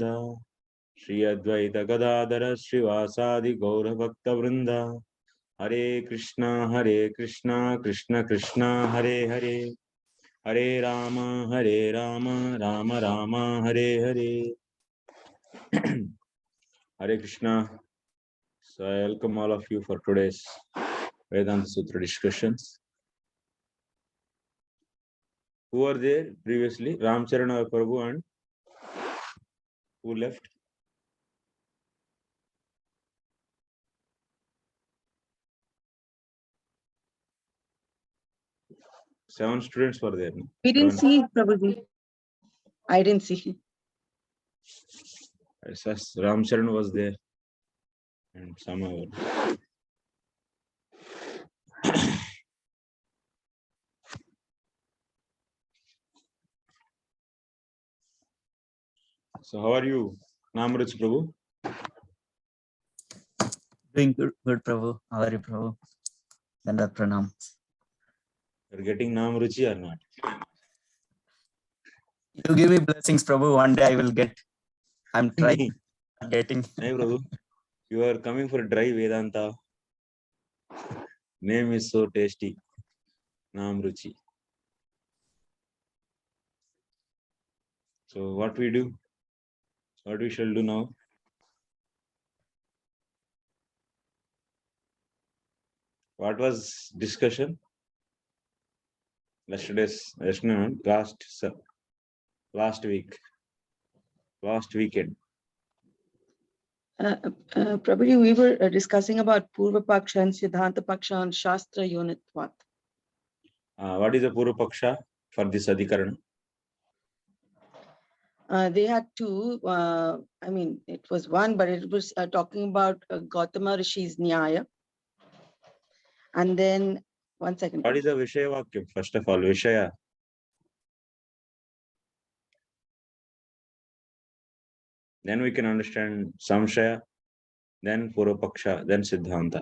Shri Advaita Gadadhara Srivasadi Gaura Bhakta Vrinda. Hare Krishna, Krishna Krishna, Hare Hare. Hare Rama, Rama Rama, Hare Hare. Hare Krishna. So I welcome all of you for today's Vedanta Sutra discussions. Who were there previously? Ramcharana Prabhu and who left? Seven students were there. No? We didn't see Prabhuji. I didn't see. Ramcharan was there. And somehow. So how are you, Namruch Prabhu? Doing good, Prabhu. How are you, Prabhu? Danda Pranam. You're getting Namruchi or not? You give me blessings, Prabhu. One day I will get. I'm trying getting. Hey, Prabhu. You are coming for dry Vedanta. Name is so tasty. Namruchi. So what we do? What we shall do now? What was discussion? Last weekend. Prabhuji, we were discussing about Purva Paksha and Siddhanta Paksha on Shastra Unit 1. What is the Purva Paksha for this Adhikarana? They had two, I mean, it was one, but it was talking about Gautama Rishi's Nyaya. And then, one second. What is the Vishaya Vakyam? First of all, Vishaya. Then we can understand Samshaya, then Purva Paksha, then Siddhanta.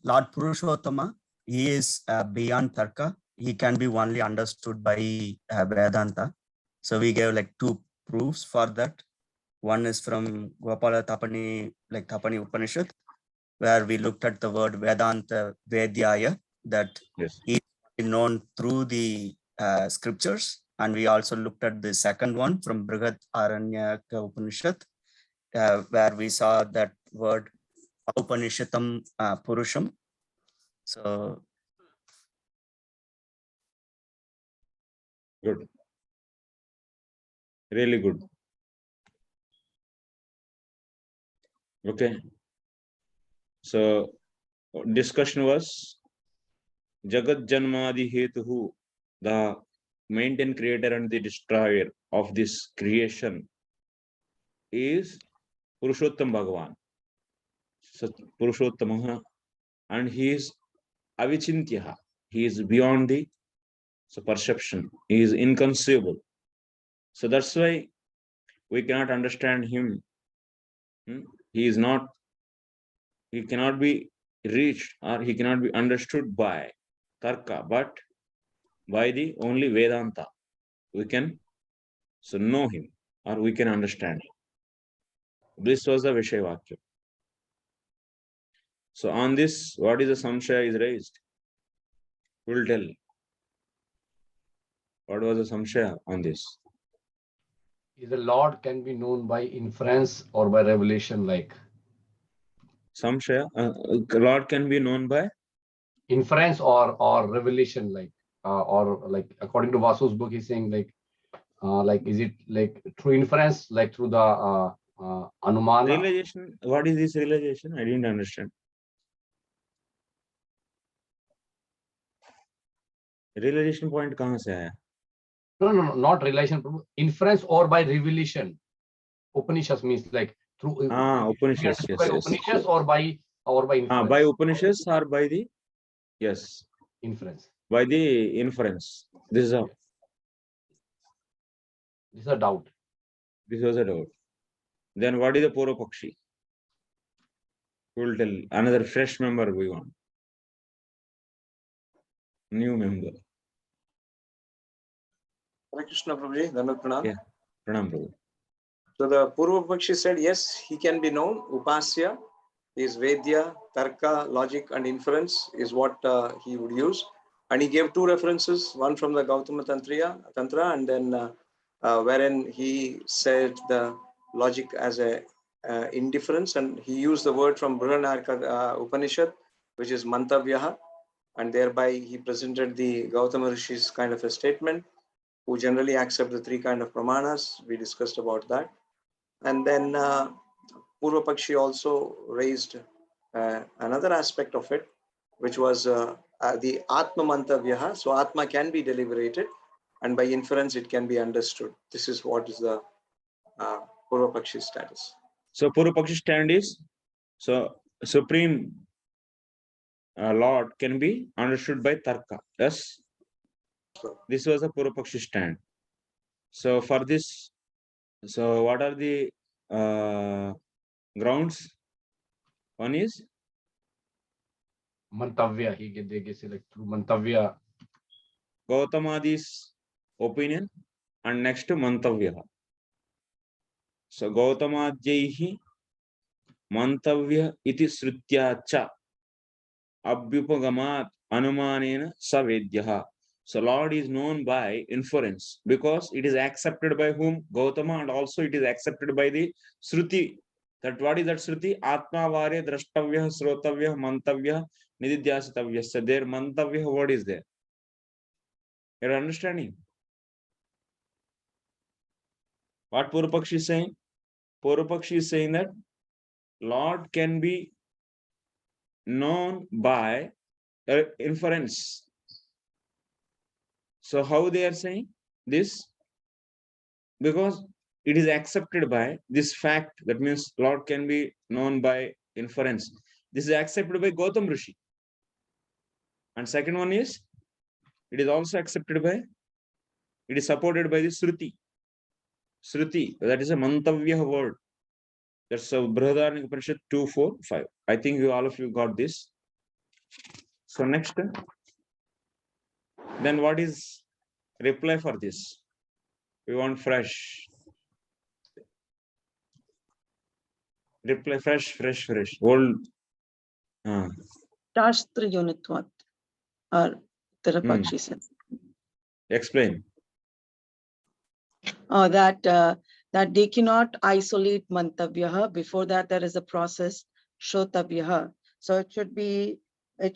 Lord Purushottama, he is beyond Tarka. He can be only understood by Vedanta. So we gave like two proofs for that. One is from Gopala Tapani, like Tapani Upanishad, where we looked at the word Vedanta Vedyaya, that is known through the scriptures. And we also looked at the second one from Brihat Aranyaka Upanishad, where we saw that word Upanishatam Purusham. So good. Really good. Okay. So discussion was Jagat Janmadi Hetuhu, the maintained creator and the destroyer of this creation is Purushottam Bhagavan. Purushottamaha, and he is Avichintyaha. He is beyond the perception. He is inconceivable. So that's why we cannot understand him. He is not, he cannot be reached or he cannot be understood by Tarka, but by the only Vedanta. We can know him or we can understand him. This was the Vishaya Vakya. So on this, what is the Samshaya is raised? We will tell. What was the Samshaya on this? The Lord can be known by inference or by revelation, like Samshaya, Lord can be known by inference or revelation, like or like according to Vasu's book, he's saying like is it like through inference, like through the Anumana? Realization. What is this realization? I didn't understand. Realization point कहाँ से आया? No, not realization. Inference or by revelation. Upanishads means like through Upanishads, yes. Upanishads or by inference. By Upanishads or by the inference. By the inference. This is a doubt. This was a doubt. Then what is the Purva Pakshi? We will tell another fresh member we want. New member. Hare Krishna Prabhuji, Dandavat Pranam. Yeah. Pranam Prabhu. So the Purva Pakshi said, yes, he can be known. Upasya is Vedya, Tarka, logic and inference is what he would use. And he gave two references, one from the Gautama Tantra, and then wherein he said the logic as a indifference, and he used the word from Brihadaranyaka Upanishad, which is Mantavyaha, and thereby he presented the Gautama Rishi's kind of a statement, who generally accept the three kind of pramanas. We discussed about that. And then Purva Pakshi also raised another aspect of it, which was the Atma Mantavyaha. So Atma can be deliberated, and by inference it can be understood. This is what is the Purva Pakshi status. So Purva Pakshi stand is, so Supreme Lord can be understood by Tarka. Yes. This was a Purva Pakshi stand. So for this, so what are the grounds? One is Mantavya. They get like through Mantavya. Gautamadi's opinion, and next to Mantavya. So Gautamajaihi Mantavya iti srutya cha abhyupagamat anumanena savedyaha. So Lord is known by inference because it is accepted by whom? Gautama, and also it is accepted by the Shruti. That what is that Shruti? Atma vare drashtavya srotavya mantavya nididhyasitavya. So there mantavya, what is there? You're understanding what Purva Pakshi is saying? Purva Pakshi is saying that Lord can be known by inference. So how they are saying this? Because it is accepted by this fact. That means Lord can be known by inference. This is accepted by Gautam Rishi. And second one is, it is also accepted by, it is supported by the Shruti. Shruti, that is a Mantavya word. That's a Brihadaranyaka Upanishad 2:4-5. I think you all of you got this. So next, then what is reply for this? We want fresh. Reply fresh. Old. Shastra Unitvat, or Tirapakshi says. Explain. That they cannot isolate Mantavyaha. Before that, there is a process, Shrotavyaha. So it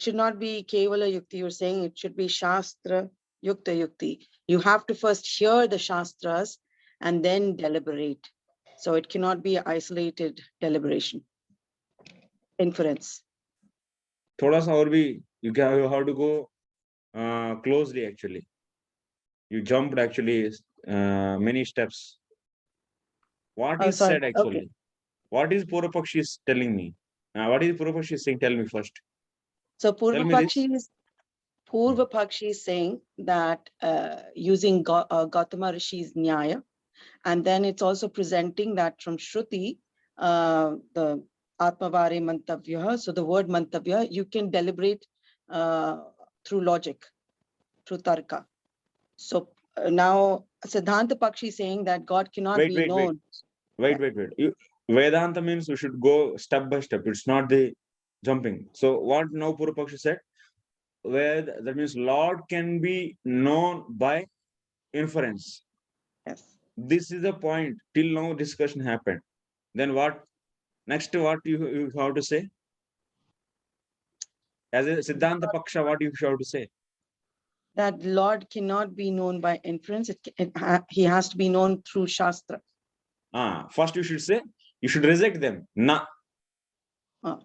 should not be Kevala Yukti. You're saying it should be Shastra Yukta Yukti. You have to first hear the Shastras and then deliberate. So it cannot be isolated deliberation. Inference. Thoda sa aur bhi, you have to go closely actually. You jumped actually many steps. What is said actually? Okay. What is Purva Pakshi is telling me? What is Purva Pakshi saying? Tell me first. So Purva Pakshi is saying that using Gautama Rishi's Nyaya, and then it's also presenting that from Shruti, the Atmavare Mantavya. So the word Mantavya, you can deliberate through logic, through Tarka. So now Siddhanta Pakshi is saying that God cannot be known. Wait. Vedanta means we should go step by step. It's not the jumping. So what now Purva Pakshi said? That means Lord can be known by inference. Yes. This is the point. Till now discussion happened. Then what? Next, what you have to say? As a Siddhanta Paksha, what you have to say? That Lord cannot be known by inference. He has to be known through Shastra. First you should say, you should reject them. Na.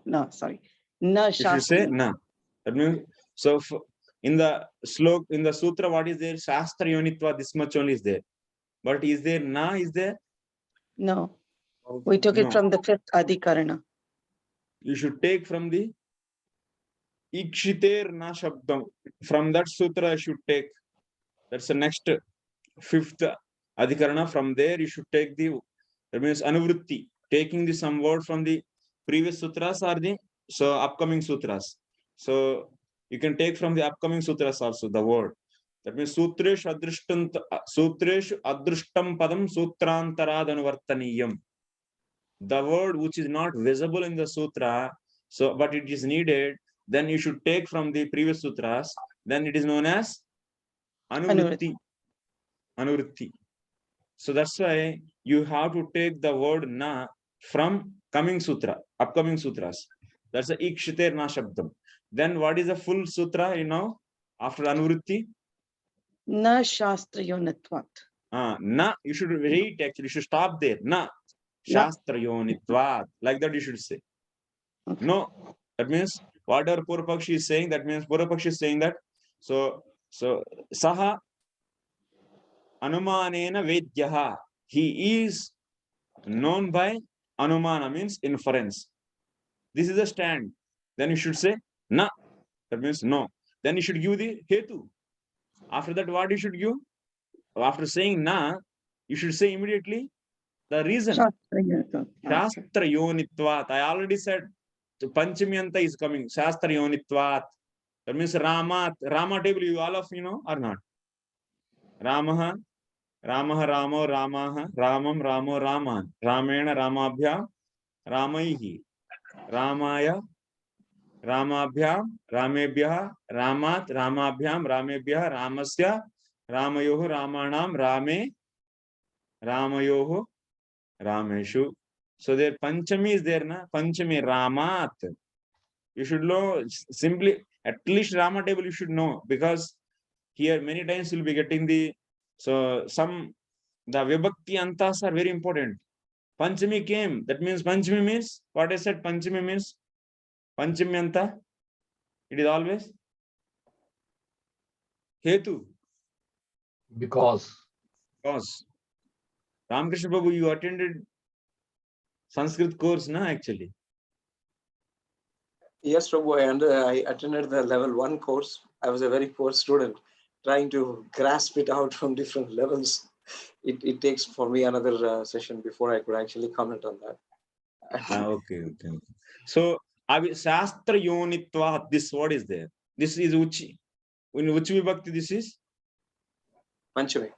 No, sorry. Na You should say Shastra. na. That means, so in the slok, in the sutra, what is there? Shastra Yonitva, this much only is there. But is there na? Is there? No. We took it from the 5th Adhikarana. You should take from the Ikshiter na Shabdam. From that sutra, you should take. That's the next 5th Adhikarana. From there, you should take the, that means Anuvritti, taking the some word from the previous sutras or the upcoming sutras. So you can take from the upcoming sutras also the word. That means sutreshu adrushtam padam sutrantarad anuvartaniyam. The word which is not visible in the sutra, so but it is needed, then you should take from the previous sutras, then it is known as anuvritti. Anuvritti. So that's why you have to take the word na from coming sutra, upcoming sutras. That's the ikshiter na shabdam. Then what is the full sutra, you know, after anuvritti? Na shastrayonitvat. Na, you should read actually, you should stop there. Na shastrayonitvat. Like that you should say. Okay. No, that means whatever Purvapakshi is saying, that means Purvapakshi is saying that, so saha anumanena vedyaha. He is known by anumana, means inference. This is a stand. Then you should say na. That means no. Then you should give the hetu. After that, what you should give? After saying na, you should say immediately the reason. Shastrayonitvat. Shastra yonitvat. I already said Panchami is coming. Shastra yonitvat. That means Rama table, you all of you know or not? Ramaha, Ramo, Ramaha, Ramam, Ramo, Raman. Ramena, Ramabhyam, Ramaihi. Ramaya, Ramabhyam, Ramebhyah, Ramat, Ramabhyam, Ramebhyah, Ramasya, Ramayoho, Ramanam, Rame, Ramayoho, Rameshu. So there Panchami is there, na? Panchami, Ramat. You should know simply, at least Rama table you should know, because here many times you'll be getting the, so the vibhakti antas are very important. Panchami came, that means Panchami means, what I said Panchami means, Panchami anta, it is always hetu. Because. Ramakrishna Prabhu, you attended Sanskrit course, na, actually? Yes, Prabhu, I attended the level 1 course. I was a very poor student, trying to grasp it out from different levels. It takes for me another session before I could actually comment on that. Okay. So, Shastra Yonitva, this word is there. This is Uchi. In Uchi Vibhakti, this is? Panchami.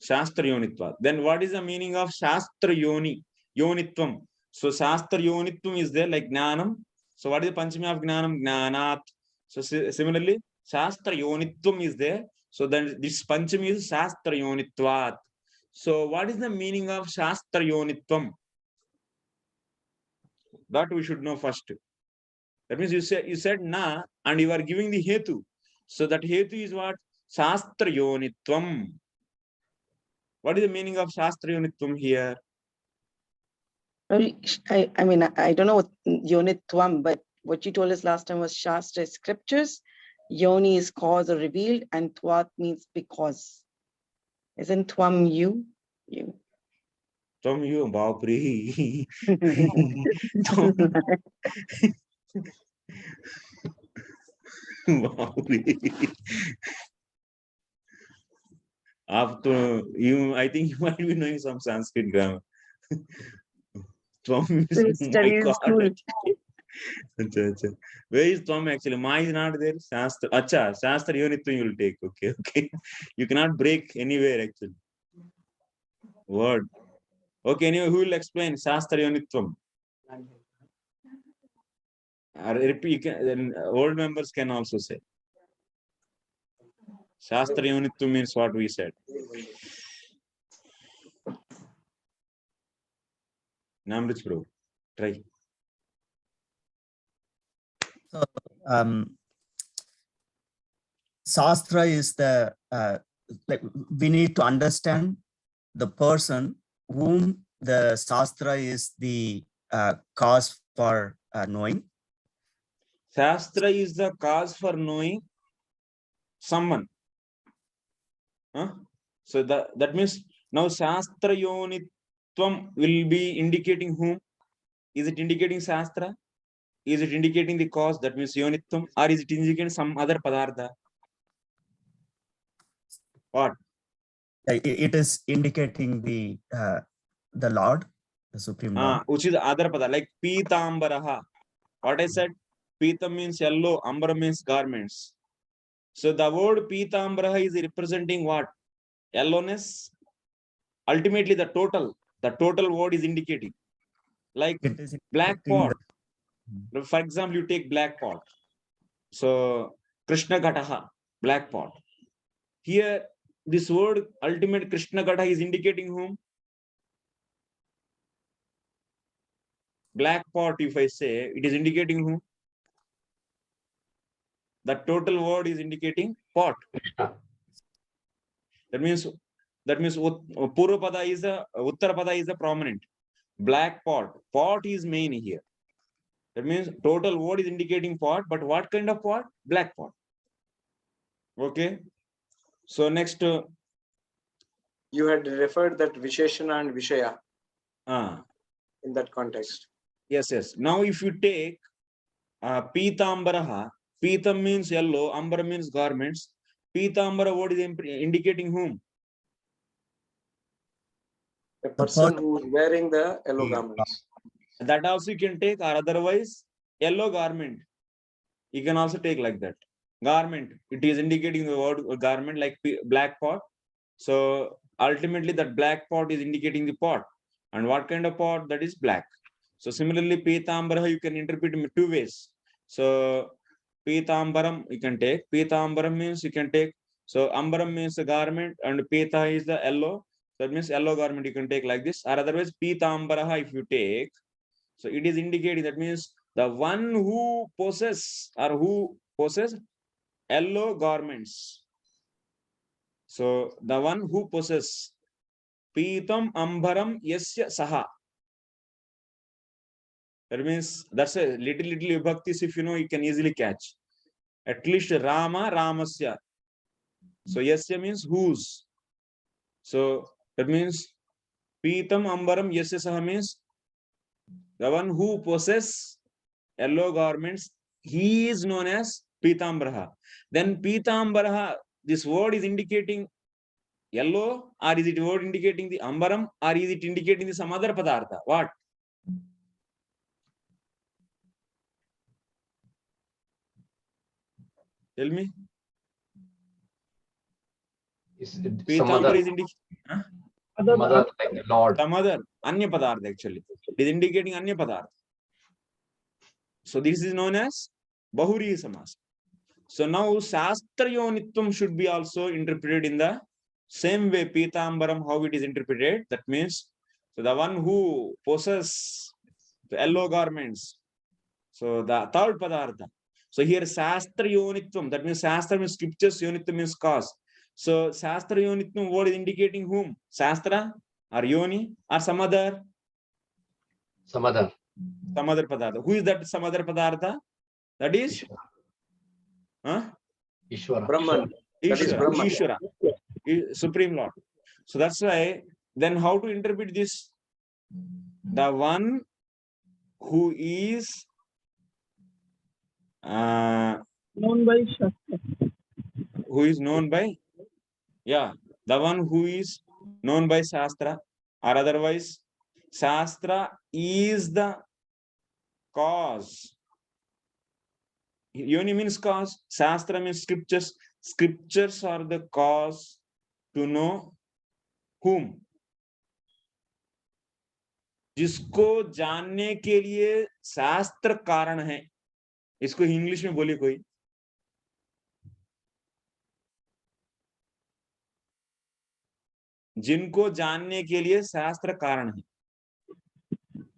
Shastra Yonitva. Then what is the meaning of Shastra Yonitvam? So Shastra Yonitvam is there like Jnanam. So what is the Panchami of Jnanam? Jnanat. So similarly, Shastra Yonitvam is there. So then this Panchami is Shastra Yonitvat. So what is the meaning of Shastra Yonitvam? That we should know first. That means you said na and you are giving the hetu. So that hetu is what? Shastra Yonitvam. What is the meaning of Shastra Yonitvam here? I mean, I don't know what yonitvam, but what you told us last time was Shastra scriptures. Yoni is cause or revealed, and twat means because. Isn't twam you? You. Tvam you, Bapri. After you, I think you might be knowing some Sanskrit grammar. Tvam is my God. Where is Tvam actually? Ma is not there. Shastra. Acha, Shastra Yonitvam you will take. Okay. You cannot break anywhere actually. Word. Okay, anyway, who will explain Shastra Yonitvam? Repeat, old members can also say. Shastra Yonitvam means what we said. Namrich bro, try. So, Shastra is the, like we need to understand the person whom the Shastra is the cause for knowing. Shastra is the cause for knowing someone. So that means now Shastra Yonitvam will be indicating whom? Is it indicating Shastra? Is it indicating the cause? That means Yonitvam, or is it indicating some other Padartha? What? It is indicating the Lord, the Supreme Lord. Which is other Pada, like Pitambaraha. What I said? Pita means yellow, Ambara means garments. So the word Pitambara is representing what? Yellowness. Ultimately, the total word is indicating. Like It is black indicating pot. For example, you take black pot. So Krishna Gataha, black pot. Here, this word ultimate Krishna Gata is indicating whom? Black pot, if I say, it is indicating whom? The total word is indicating pot. That means Purva Pada is a Uttara Pada is a prominent. Black pot. Pot is main here. That means total word is indicating pot, but what kind of pot? Black pot. Okay. So next. You had referred that Visheshana and Vishaya in that context. Yes. Now, if you take Pitambaraha, Pitam means yellow, Ambara means garments. Pitambara word is indicating whom? The person who is wearing the yellow garments. That also you can take, or otherwise yellow garment. You can also take like that. Garment, it is indicating the word garment, like black pot. So ultimately that black pot is indicating the pot. And what kind of pot? That is black. So similarly, Pitambara you can interpret in two ways. So Pitambaram you can take. Pitambaram means you can take. So Ambaram means the garment and Pita is the yellow. That means yellow garment you can take like this. Or otherwise Pitambara if you take. So it is indicating, that means the one who possesses yellow garments. So the one who possesses Pitam Ambaram Yasya Saha. That means that's a little vibhaktis, if you know, you can easily catch. At least Rama, Ramasya. So Yasya means whose. So that means Pitam Ambaram Yasya Saha means the one who possesses yellow garments, he is known as Pitambaraha. Then Pitambaraha, this word is indicating yellow, or is it word indicating the Ambaram, or is it indicating the some other Padartha? What? Tell me. Pitambara is indicating some other like Lord. Some other Anya Padartha actually. It is indicating Anya Padartha. So this is known as Bahuri Samas. So now Shastra Yonitvam should be also interpreted in the same way Pitambaram, how it is interpreted. That means, so the one who possesses the yellow garments. So the third Padartha. So here Shastra Yonitvam, that means Shastra means scriptures, Yonitvam means cause. So Shastra Yonitvam word is indicating whom? Shastra or Yoni or some other? Some other Padartha. Who is that some other Padartha? That is? Ishvara. Brahman. That is Brahman. Ishvara, Supreme Lord. So that's why, then how to interpret this? The one who is Known by Shastra. Who is known by, the one who is known by Shastra, or otherwise Shastra is the cause. Yoni means cause, Shastra means scriptures. Scriptures are the cause to know whom. जिसको जानने के लिए शास्त्र कारण है. इसको English में बोलिए कोई. जिनको जानने के लिए शास्त्र कारण है.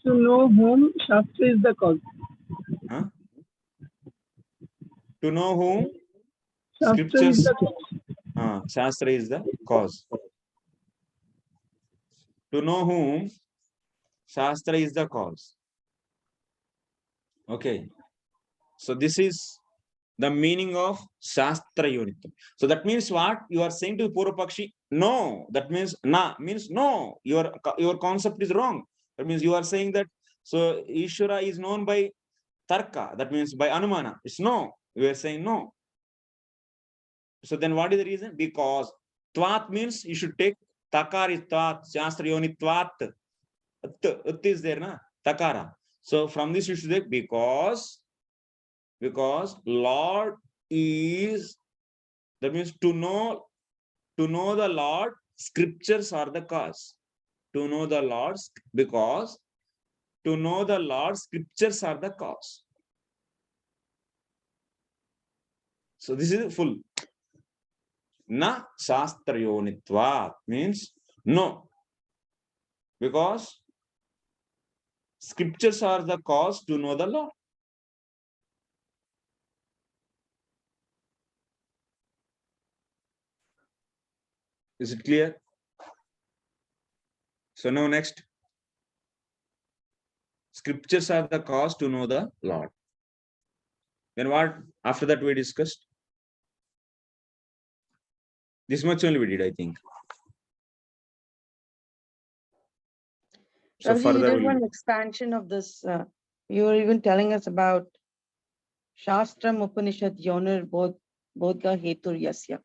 To know whom, Shastra is the cause. To know whom, Shastra scriptures. is the cause. Shastra is the cause. To know whom, Shastra is the cause. Okay. So this is the meaning of Shastra Yonitvam. So that means what? You are saying to Purva Pakshi, no. That means na means no. Your concept is wrong. That means you are saying that so Ishvara is known by Tarka. That means by Anumana. It's no. You are saying no. So then what is the reason? Because Tvat means you should take Takar is Tvat, Shastra Yonitvat. Ut is there, na? Takara. So from this you should take because Lord is That means to know the Lord, scriptures are the cause. To know the Lord, because to know the Lord, scriptures are the cause. So this is full. Na shastra yonitvat means no. Because scriptures are the cause to know the Lord. Is it clear? So now next. Scriptures are the cause to know the Lord. Then what? After that we discussed. This much only we did, I think. So Prabhuji, you further did we'll one expansion of this. You were even telling us about Shastram Upanishad Yonir Bodha Hetur Yasya.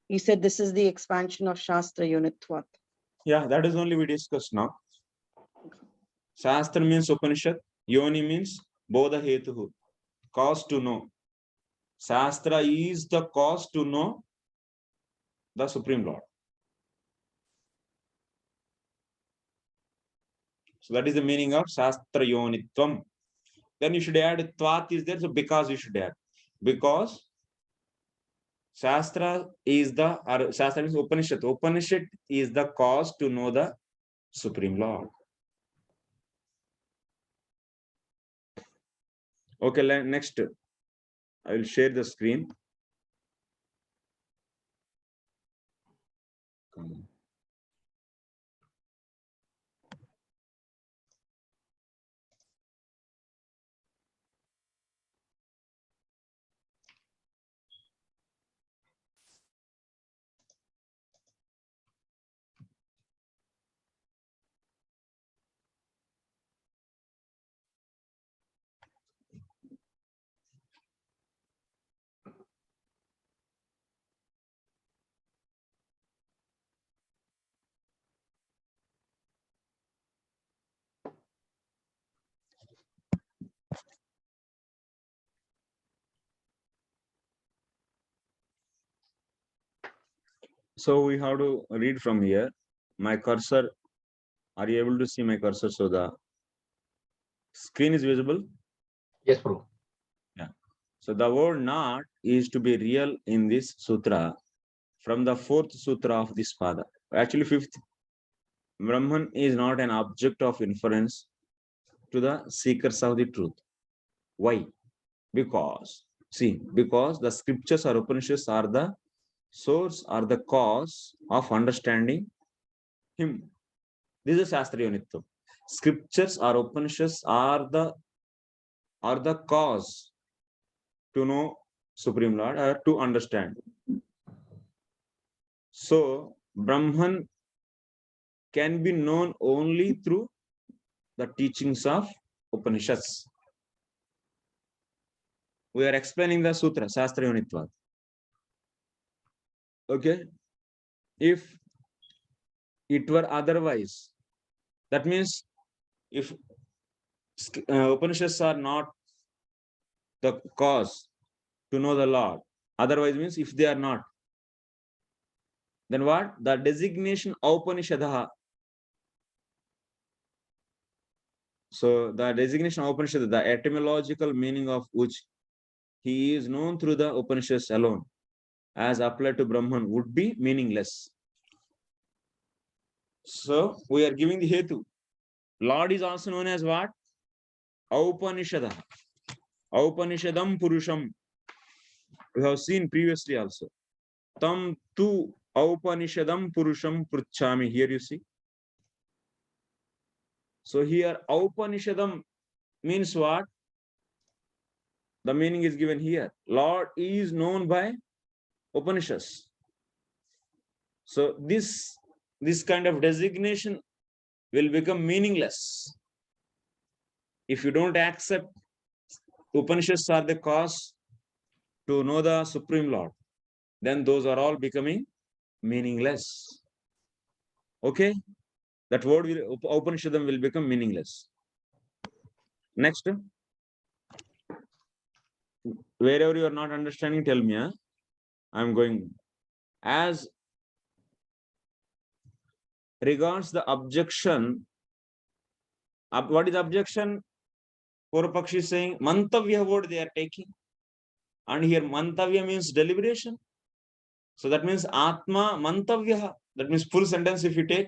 You said this is the expansion of Shastra Unitvat. yeah, that is only we discussed now. Shastra means Upanishad, Yoni means Bodha Hetuhu, cause to know. Shastra is the cause to know the Supreme Lord. So that is the meaning of Shastra Yonitvam. Then you should add Tvat is there, so because you should add. Because Shastra is the, or Shastra means Upanishad. Upanishad is the cause to know the Supreme Lord. Okay, next. I will share the screen. So we have to read from here. My cursor, are you able to see my cursor? So the screen is visible. Yes, Prabhu. So the word not is to be real in this sutra from the fourth sutra of this pada. Actually, fifth. Brahman is not an object of inference to the seekers of the truth. Why? Because, see, because the scriptures or Upanishads are the source or the cause of understanding him. This is Shastra Unitvam. Scriptures or Upanishads are the cause to know Supreme Lord or to understand. So Brahman can be known only through the teachings of Upanishads. We are explaining the sutra, Shastra Unitvat. Okay. If it were otherwise, that means if Upanishads are not the cause to know the Lord, otherwise means if they are not, then what? The designation Upanishadaha. So the designation Upanishad, the etymological meaning of which he is known through the Upanishads alone, as applied to Brahman, would be meaningless. So we are giving the Hetu. Lord is also known as what? Upanishadaha. Upanishadam Purusham. We have seen previously also. Tam tu Upanishadam Purusham Pruchami. Here you see. So here Upanishadam means what? The meaning is given here. Lord is known by Upanishads. So this kind of designation will become meaningless if you don't accept Upanishads are the cause to know the Supreme Lord. Then those are all becoming meaningless. Okay, that word will Upanishadam will become meaningless. Next, wherever you are not understanding, tell me. I'm going. As regards the objection, what is objection? Purvapakshi is saying mantavya word they are taking, and here mantavya means deliberation. So that means atma mantavya. That means full sentence if you take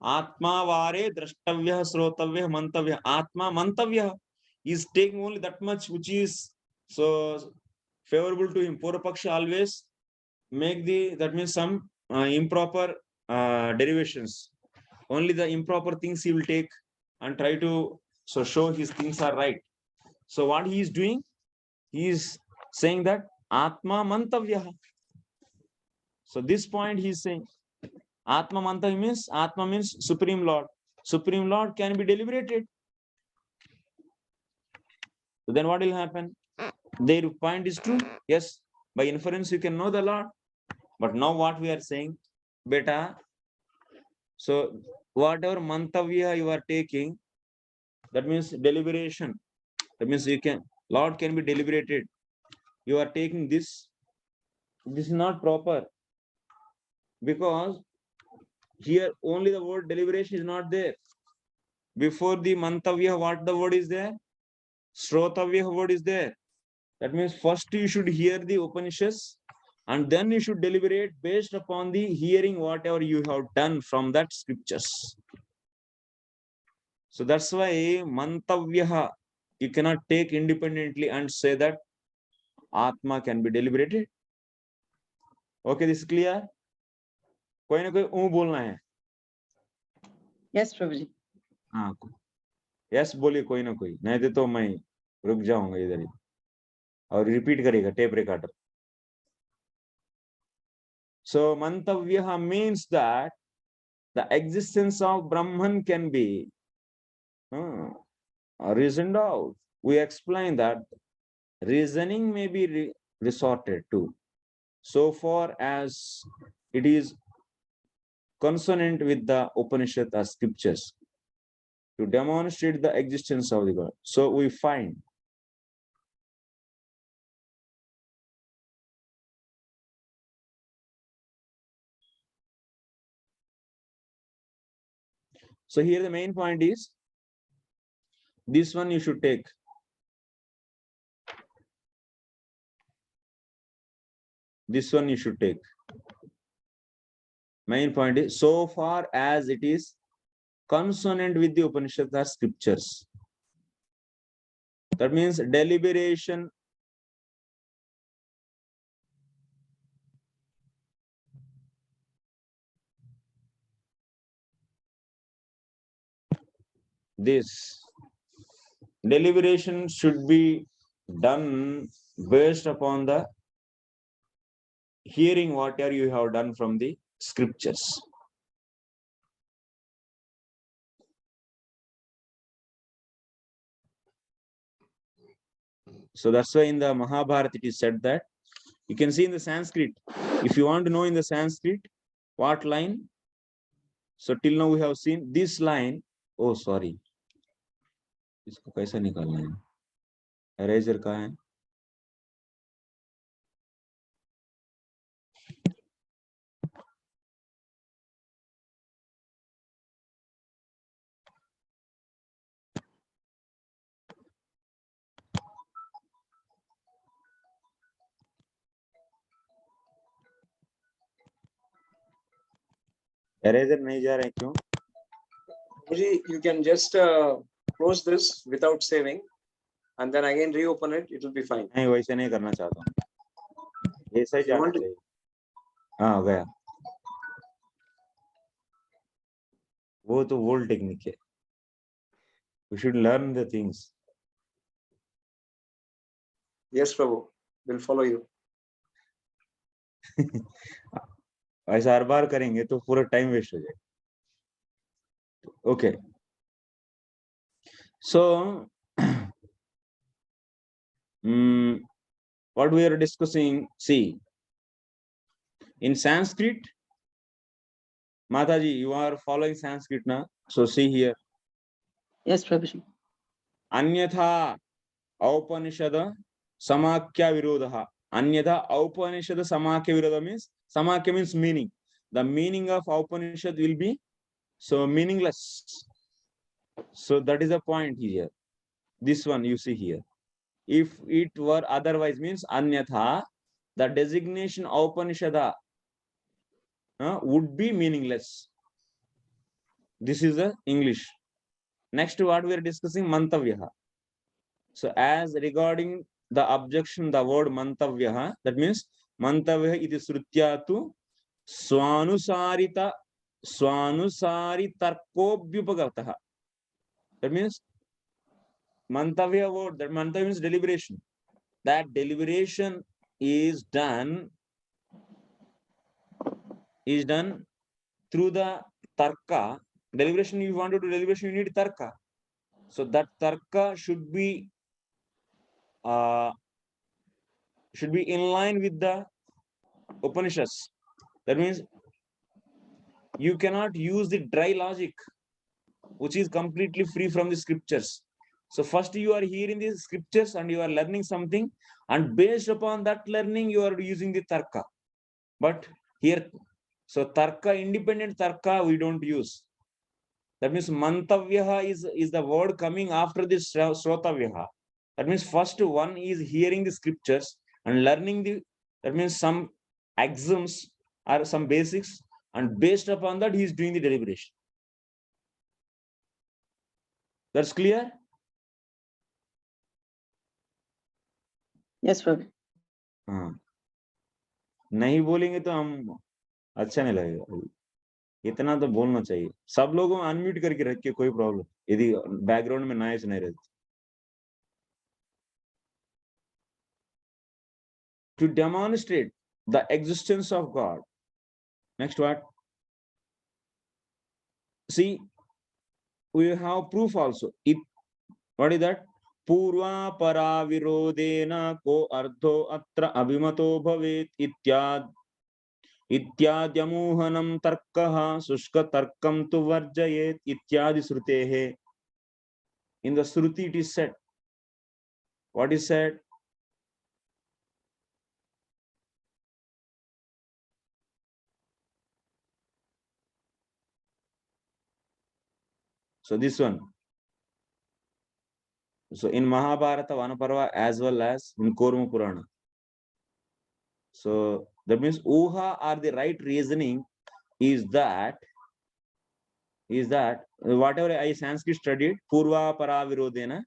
atma vare drashtavya srotavya mantavya. Atma mantavya is taking only that much which is so favorable to him. Purvapakshi always make that means some improper derivations. Only the improper things he will take and try to show his things are right. So what he is doing, he is saying that atma mantavya. So this point he is saying atma mantavya means atma means supreme lord. Supreme lord can be deliberated. So then what will happen? Their point is true. Yes, by inference you can know the lord. But now what we are saying, beta, so whatever mantavya you are taking, that means deliberation. That means you can, Lord can be deliberated. You are taking this. This is not proper. Because here only the word deliberation is not there. Before the mantavya, what the word is there? Srotavya word is there. That means first you should hear the Upanishads and then you should deliberate based upon the hearing whatever you have done from that scriptures. So that's why mantavya you cannot take independently and say that Atma can be deliberated. Okay, this is clear? कोई ना कोई ऊ बोलना है. Yes, Prabhuji. हाँ, yes बोलिए कोई ना कोई, नहीं तो मैं रुक जाऊंगा इधर ही और रिपीट करेगा tape recorder. So mantavya means that the existence of Brahman can be reasoned out. We explain that reasoning may be resorted to so far as it is consonant with the Upanishad or scriptures to demonstrate the existence of the God. So we find so here the main point is this one you should take. This one you should take. Main point is so far as it is consonant with the Upanishads or scriptures. That means deliberation. This deliberation should be done based upon the hearing whatever you have done from the scriptures. So that's why in the Mahabharata it is said that you can see in the Sanskrit. If you want to know in the Sanskrit what line, so till now we have seen this line. Oh, sorry. इसको कैसे निकालना है? Eraser कहाँ है? Eraser नहीं जा रहा है क्यों? You can just close this without saving and then again reopen it. It will be fine. नहीं वैसे नहीं करना चाहता हूँ. ऐसा ही जाना चाहिए. हाँ हो गया. वो तो old technique है. We should learn the things. Yes, Prabhu. We'll follow you. ऐसा हर बार करेंगे तो पूरा टाइम वेस्ट हो जाएगा. Okay. So what we are discussing, see, in Sanskrit, Mataji, you are following Sanskrit now. So see here. Yes, Prabhuji. Anyatha Aupanishada Samakya Virodha. Anyatha Upanishad Samakya Virodha means Samakya means meaning. The meaning of Upanishad will be so meaningless. So that is the point here. This one you see here. If it were otherwise means Anyatha, the designation Upanishada would be meaningless. This is the English. Next, what we are discussing, Mantavyaha. So, as regarding the objection, the word Mantavyaha, that means Mantavyaha iti srutyatu swanusarita tarkobyupagartaha. That means Mantavya word, that Mantavya means deliberation. That deliberation is done through the tarka. Deliberation, you want to do deliberation, you need tarka. So that tarka should be in line with the Upanishads. That means you cannot use the dry logic, which is completely free from the scriptures. So first you are hearing the scriptures and you are learning something, and based upon that learning, you are using the tarka. But here, so tarka, independent tarka, we don't use. That means mantavyaha is the word coming after this srotavyaha. That means first one is hearing the scriptures and learning that means some axioms or some basics, and based upon that he is doing the deliberation. That's clear? Yes, Prabhu. हाँ, नहीं बोलेंगे तो हम अच्छा नहीं लगेगा. इतना तो बोलना चाहिए. सब लोगों अनम्यूट करके रखिए, कोई प्रॉब्लम यदि बैकग्राउंड में नॉइज नहीं रहती. To demonstrate the existence of God. Next what? See, we have proof also. What is that? Purva para virodena ko ardho atra abhimato bhavet ityadyamuhanam tarkaha sushka tarkam tu varjayet ityadi srutehe. In the Shruti it is said. What is said? So this one. So in Mahabharata Vanaparva as well as in Kurma Purana. So that means Uha or the right reasoning is that whatever I Sanskrit studied, Purva para virodena,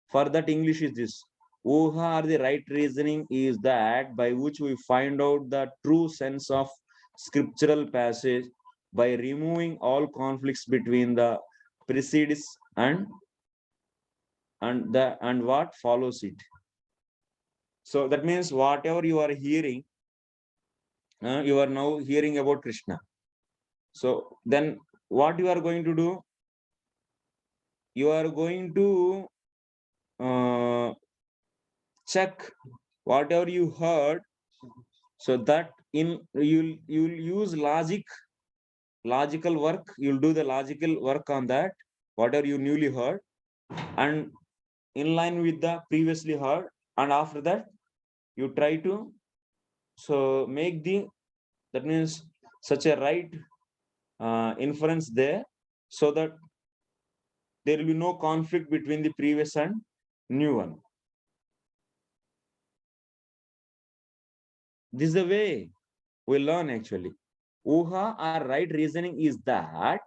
for that English is this. Uha or the right reasoning is that by which we find out the true sense of scriptural passage by removing all conflicts between the precedes and what follows it. So that means whatever you are hearing, you are now hearing about Krishna. So then what you are going to do? You are going to check whatever you heard, so that you'll use logical work. You'll do the logical work on that, whatever you newly heard, and in line with the previously heard, and after that you try to so make that means such a right inference there, so that there will be no conflict between the previous and new one. This is the way we learn actually. Uha or right reasoning is that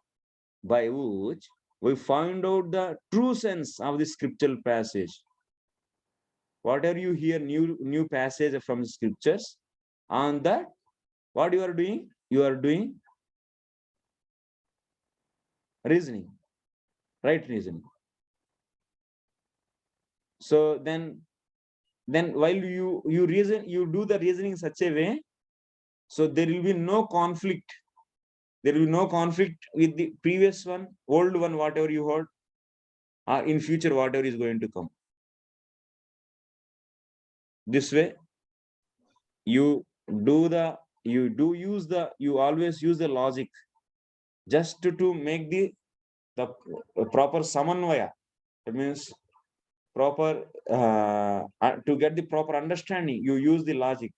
by which we find out the true sense of the scriptural passage. Whatever you hear new passage from the scriptures, on that what you are doing? You are doing reasoning, right reasoning. So then while you reason, you do the reasoning in such a way, so there will be no conflict. There will be no conflict with the previous one, old one, whatever you heard, or in future whatever is going to come. This way, you always use the logic just to make the proper samanvaya. It means proper, to get the proper understanding, you use the logic.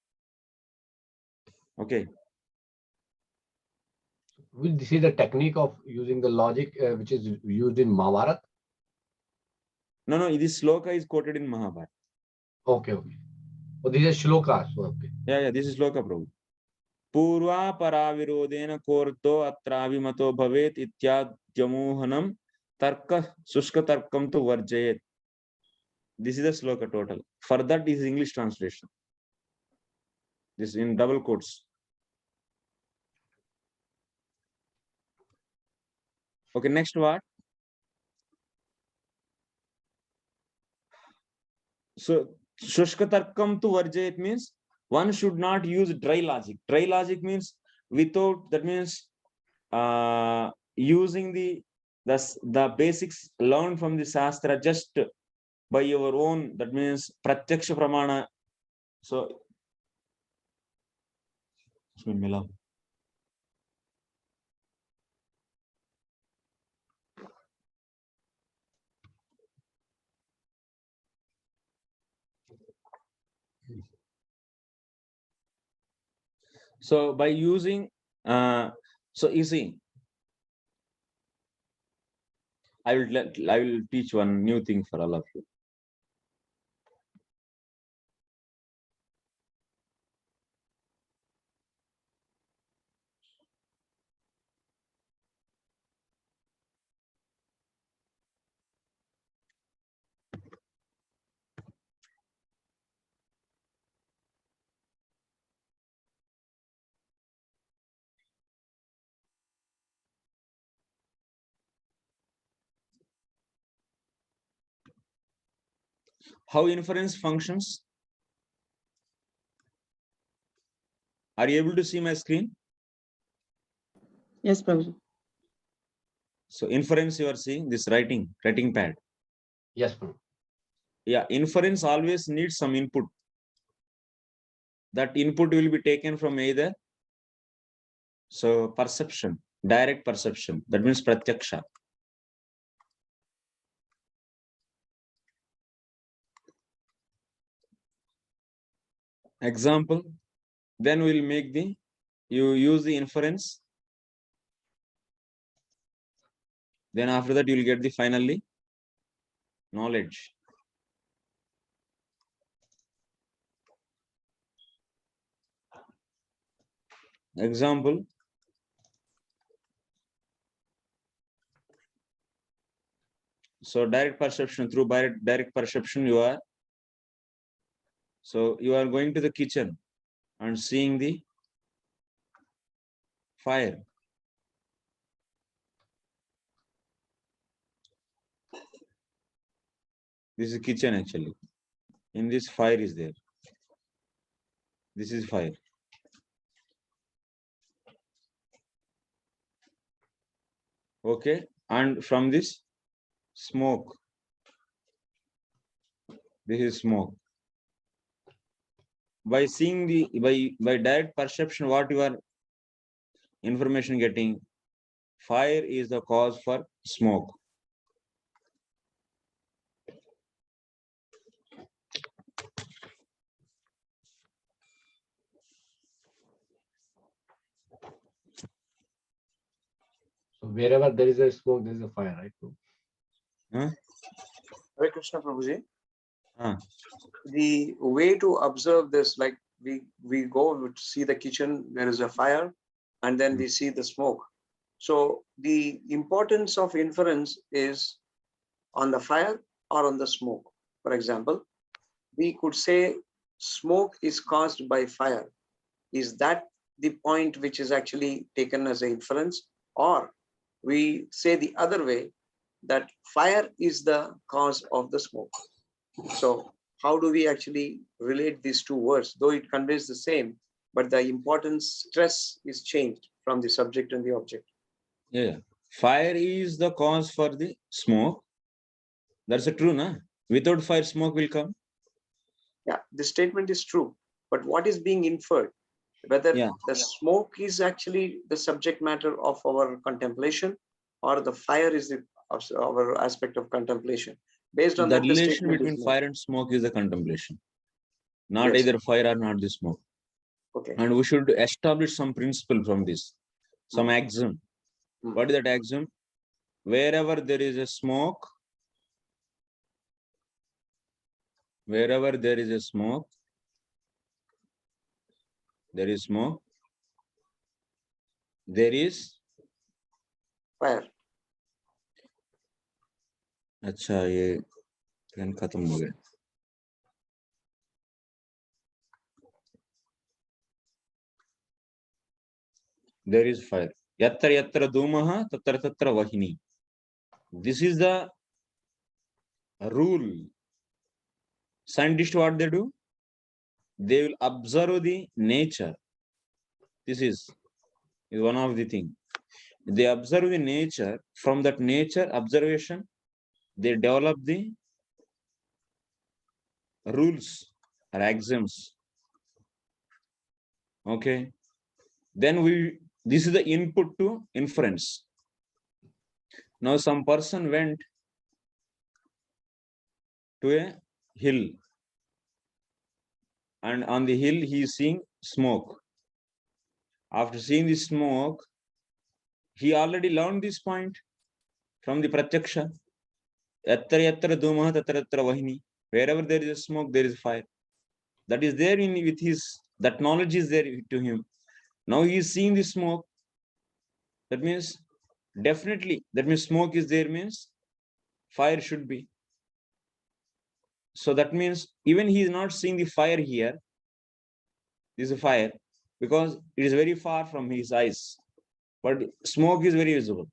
Okay. Will this is the technique of using the logic which is used in Mahabharata? No, this sloka is quoted in Mahabharata. Okay. Oh, this is shloka. So, okay. Yeah, this is sloka, Prabhu. Purva paravirodena korto atravimato bhavet ityadyamohanam tarka sushka tarkam tu varjayet. This is the sloka total. For that is English translation. This in double quotes. Okay, next what? So Shushka Tarkam to Varjayat means one should not use dry logic. Dry logic means without, that means using the basics learned from the Shastra just by your own, that means Pratyaksha Pramana. So so by using so you see, I will teach one new thing for all of you. How inference functions? Are you able to see my screen? Yes, Prabhuji. So inference, you are seeing this writing pad. Yes, Prabhu. Yeah, inference always needs some input. That input will be taken from either, so perception, direct perception, that means pratyaksha. Example, then we'll make the, you use the inference, then after that you'll get the finally knowledge. Example, so direct perception, through direct perception you are going to the kitchen and seeing the fire. This is kitchen actually. In this, fire is there. This is fire. Okay, and from this, smoke. This is smoke. By seeing the, by direct perception, what you are information getting, fire is the cause for smoke. So wherever there is a smoke, there is a fire, right? Hare Krishna Prabhuji. Huh? The way to observe this, like we go to see the kitchen, there is a fire, and then we see the smoke. So the importance of inference is on the fire or on the smoke. For example, we could say smoke is caused by fire. Is that the point which is actually taken as an inference? Or we say the other way, that fire is the cause of the smoke. So how do we actually relate these two words? Though it conveys the same, but the importance, stress is changed from the subject and the object. Yeah, fire is the cause for the smoke. That's a true, na? Without fire, smoke will come. Yeah, this statement is true. But what is being inferred? Whether the smoke is actually the subject matter of our contemplation, or the fire is our aspect of contemplation. Based on The that, the relation statement between is made. fire and smoke is the contemplation, not Yes. either fire or not the smoke. Okay. And we should establish some principle from this, some axiom. What is that axiom? Wherever there is a smoke, wherever there is a smoke, there is smoke, there is. Fire. अच्छा ये pen खत्म हो गया. There is fire. Yatra yatra dhumaha tatra tatra vahini. This is the rule. Scientists, what they do? They will observe the nature. This is one of the thing. They observe the nature. From that nature observation, they develop the rules or axioms. Okay. Then this is the input to inference. Now some person went to a hill, and on the hill he is seeing smoke. After seeing the smoke, he already learned this point from the pratyaksha. Yatra yatra dhumaha tatra tatra vahini. Wherever there is a smoke, there is fire. That is there with his, that knowledge is there to him. Now he is seeing the smoke. That means definitely, that means smoke is there, means fire should be. So that means even he is not seeing the fire here. This is a fire because it is very far from his eyes, but smoke is very visible.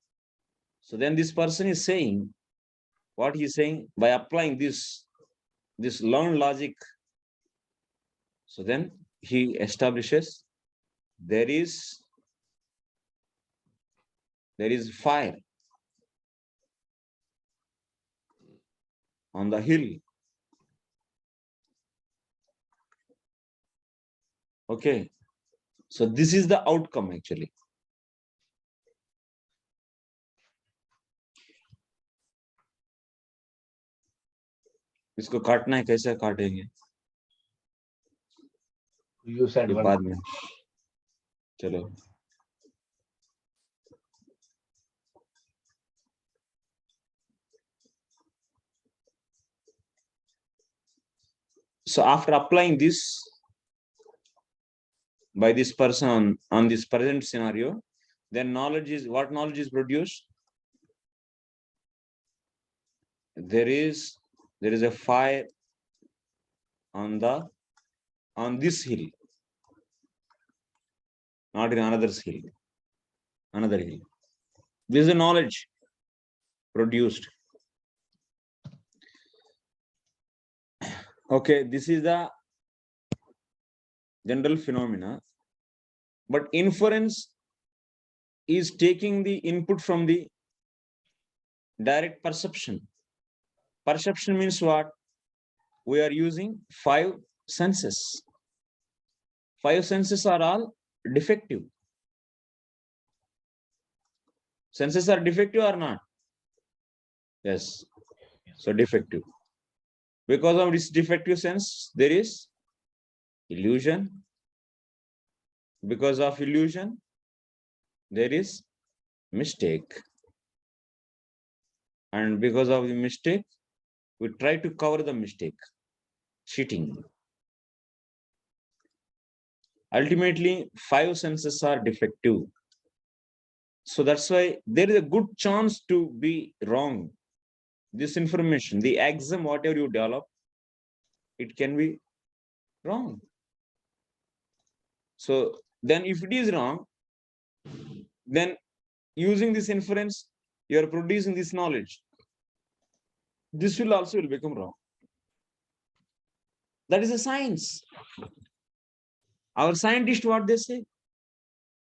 So then this person is saying, what he is saying, by applying this learned logic. So then he establishes there is fire on the hill. Okay. So this is the outcome actually. इसको काटना है, कैसे काटेंगे? You said ये one. बाद में. चलो. So after applying this by this person on this present scenario, then what knowledge is produced? There is a fire on this hill, not in another hill. This is the knowledge produced. Okay, this is the general phenomena, but inference is taking the input from the direct perception. Perception means what? We are using 5 senses. 5 senses are all defective. Senses are defective or not? Yes. So defective. Because of this defective sense, there is illusion. Because of illusion, there is mistake. And because of the mistake, we try to cover the mistake. Cheating. Ultimately, 5 senses are defective. So that's why there is a good chance to be wrong. This information, the axiom, whatever you develop, it can be wrong. So then if it is wrong, then using this inference, you are producing this knowledge. This will also become wrong. That is a science. Our scientists, what they say?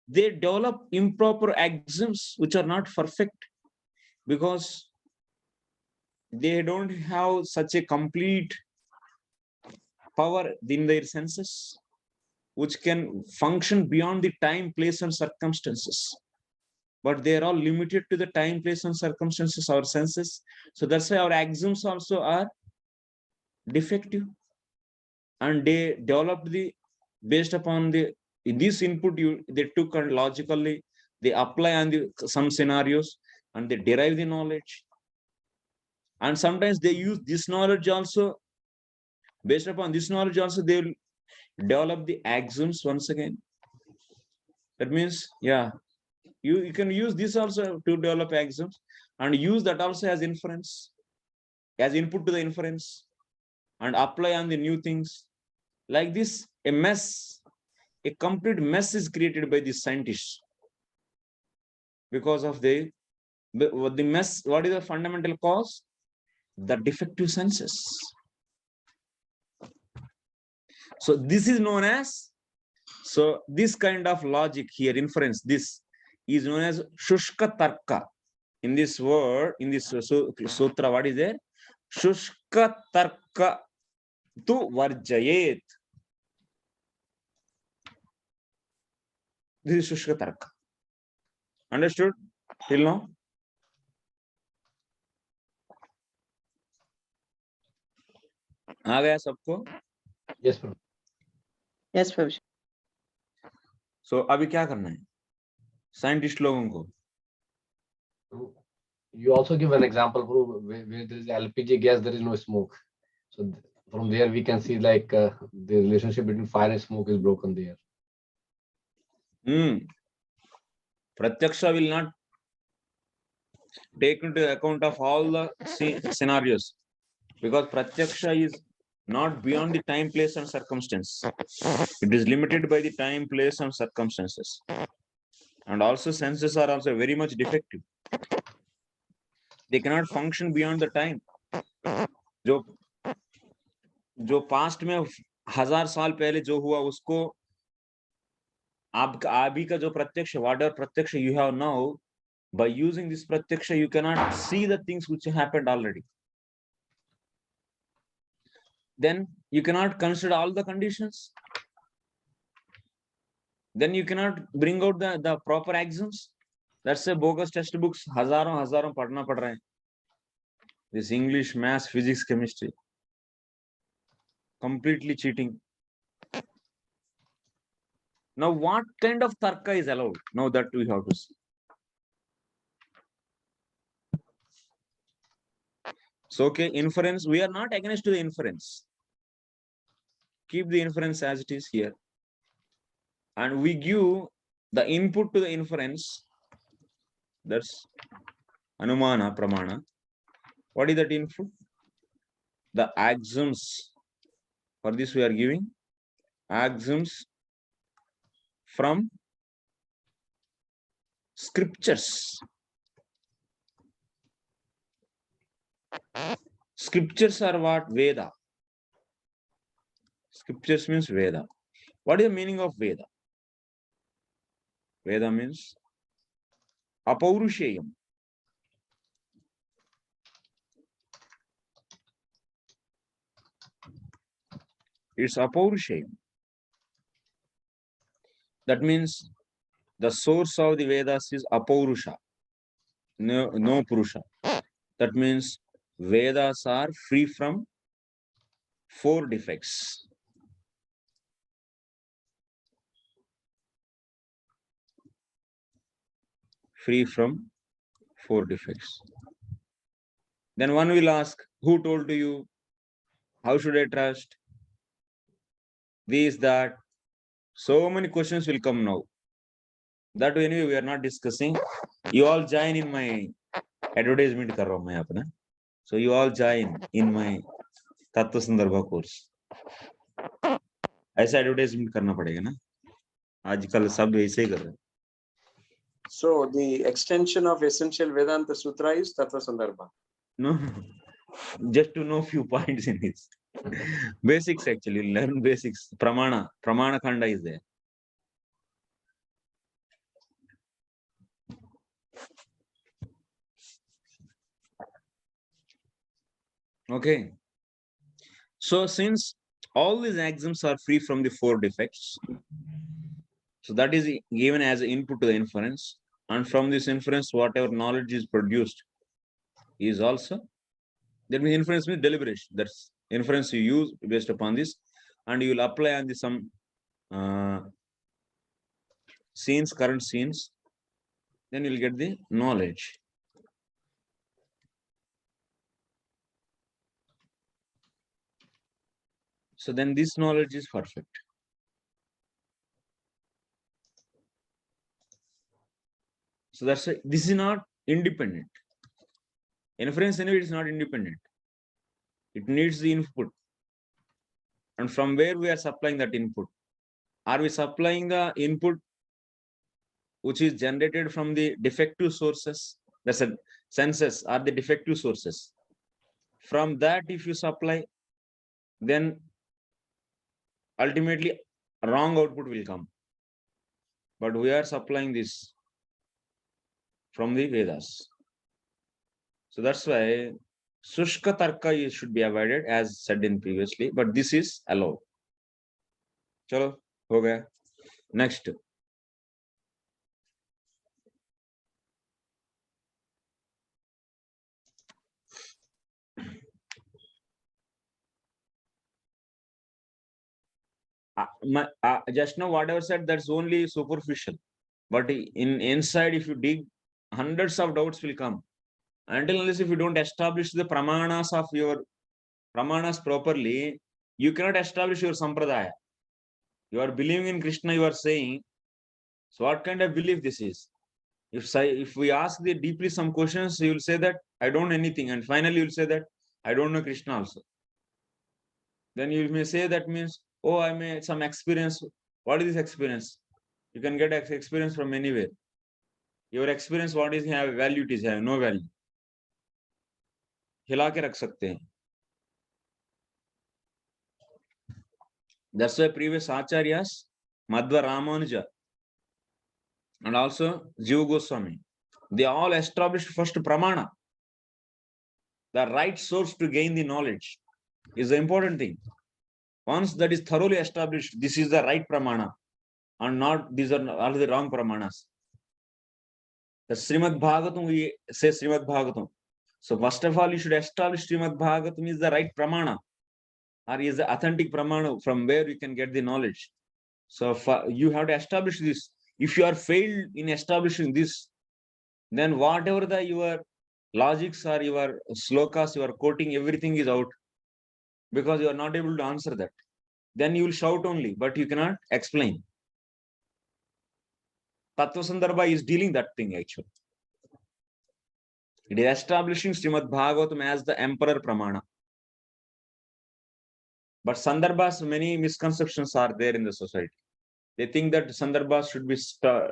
They develop improper axioms which are not perfect because they don't have such a complete power in their senses which can function beyond the time, place, and circumstances. but they are all limited to the time, place, and circumstances, our senses. So that's why our axioms also are defective. And they developed the based upon the this input they took and logically they apply on the some scenarios and they derive the knowledge. And sometimes they use this knowledge also. Based upon this knowledge also, they will develop the axioms once again. That means, yeah, you can use this also to develop axioms and use that also as inference, as input to the inference, and apply on the new things. Like this, a mess, a complete mess is created by the scientists because of the mess. What is the fundamental cause? The defective senses. So this is known as, so this kind of logic here, inference, this is known as shushka tarka. In this word, in this sutra, what is there? Shushka tarka tu varjayet. This is shushka tarka. Understood till now? आ गया सबको? Yes, Prabhu. Yes, Prabhuji. So अभी क्या करना है scientist लोगों को? You also give an example, Prabhu, where there is LPG gas, there is no smoke. So from there we can see like the relationship between fire and smoke is broken there. Pratyaksha will not take into account of all the scenarios, because Pratyaksha is not beyond the time, place, and circumstance. It is limited by the time, place, and circumstances. And also senses are also very much defective. They cannot function beyond the time. जो past में 1000 साल पहले जो हुआ उसको अभी का जो प्रत्यक्ष, whatever प्रत्यक्ष you have now, by using this pratyaksha you cannot see the things which happened already. Then you cannot consider all the conditions. Then you cannot bring out the proper axioms. That's a bogus textbooks. हजारों पढ़ना पड़ रहा है. This English, maths, physics, chemistry. Completely cheating. Now, what kind of tarka is allowed? Now that we have to see. So, okay, inference, we are not against the inference. Keep the inference as it is here. And we give the input to the inference. That's anumana, pramana. What is that input? The axioms. For this we are giving axioms from scriptures. Scriptures are what? Veda. Scriptures means Veda. What is the meaning of Veda? Veda means apaurusheyam. It's apaurusheyam. That means the source of the Vedas is apaurusha, no purusha. That means Vedas are free from 4 defects. Free from 4 defects. Then one will ask, who told to you? How should I trust? This, that. So many questions will come now. That anyway, we are not discussing. You all join in my advertisement कर रहा हूँ मैं अपना. So you all join in my तत्व संदर्भ course. ऐसा advertisement करना पड़ेगा ना. आजकल सब ऐसे ही कर रहे हैं. So the extension of essential Vedanta Sutra is Tattva Sandarbha. No, just to know few points in it. Basics actually, learn basics. Pramana khanda is there. Okay. So since all these axioms are free from the 4 defects, so that is given as an input to the inference, And from this inference, whatever knowledge is produced is also, that means inference means deliberation. That's inference you use based upon this, and you will apply on the some scenes, current scenes, then you'll get the knowledge. So then this knowledge is perfect. So that's why this is not independent. Inference anyway is not independent. It needs the input. And from where we are supplying that input? Are we supplying the input which is generated from the defective sources? That's a senses are the defective sources. From that, if you supply, then ultimately wrong output will come. But we are supplying this from the Vedas. So that's why Sushka Tarka should be avoided, as said in previously, but this is allowed. Chalo, ho gaya. Next. Just now, whatever said, that's only superficial. But in inside, if you dig, hundreds of doubts will come. Until unless if you don't establish the pramanas of your pramanas properly, you cannot establish your sampradaya. You are believing in Krishna, you are saying. So what kind of belief this is? If we ask the deeply some questions, you will say that I don't know anything, and finally you will say that I don't know Krishna also. Then you may say that means, oh, I may some experience. What is this experience? You can get experience from anywhere. Your experience, what is have value? It is have no value. हिला के रख सकते हैं. That's why previous acharyas, Madhva Ramanuja, and also Jiva Goswami, they all established first pramana. The right source to gain the knowledge is the important thing. Once that is thoroughly established, this is the right pramana, and not these are all the wrong pramanas. The Srimad Bhagavatam, we say Srimad Bhagavatam. So first of all, you should establish Srimad Bhagavatam is the right pramana, or is the authentic pramana from where you can get the knowledge. So you have to establish this. If you are failed in establishing this, then whatever your logics or your slokas, you are quoting, everything is out, because you are not able to answer that. Then you will shout only, but you cannot explain. Tattva Sandarbha is dealing that thing actually. It is establishing Srimad Bhagavatam as the emperor pramana. But Sandarbhas, many misconceptions are there in the society. They think that Sandarbhas should be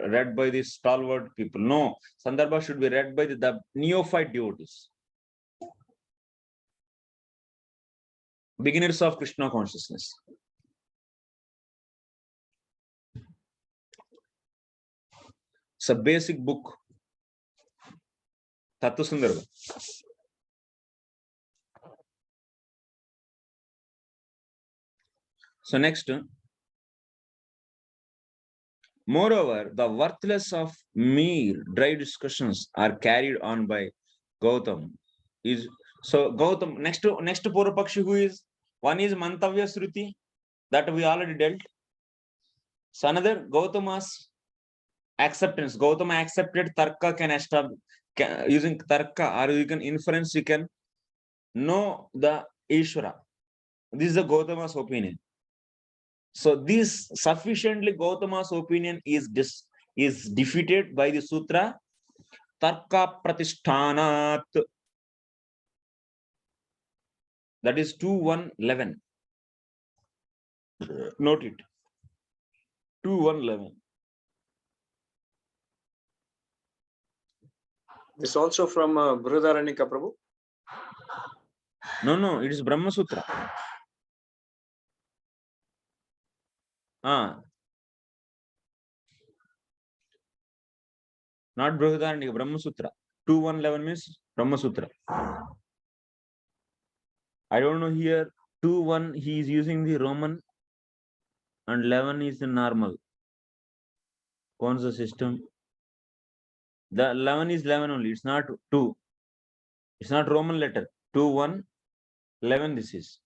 read by the stalwart people. No, Sandarbhas should be read by the neophyte devotees. Beginners of Krishna consciousness. It's a basic book. Tattva Sandarbha. So next, moreover, the worthless of mere dry discussions are carried on by Gautam. So Gautam, next Purvapakshi who is? One is Mantavya Sruti, that we already dealt. So another Gautama's acceptance. Gautama accepted Tarka can establish, using Tarka, or you can inference, you can know the Ishvara. This is the Gautama's opinion. So this sufficiently Gautama's opinion is defeated by the sutra Tarka Pratishtanat. That is 2.1.11. Note it. 2.1.11. This also from Brihadaranyaka Prabhu? No, it is Brahma Sutra. Not Brihadaranyaka, Brahma Sutra. 2.1.11 means Brahma Sutra. I don't know here. 2.1 he is using the Roman and 11 is the normal. What's the system? The 11 is 11 only. It's not 2. It's not Roman letter. 2, 1, 11 this is.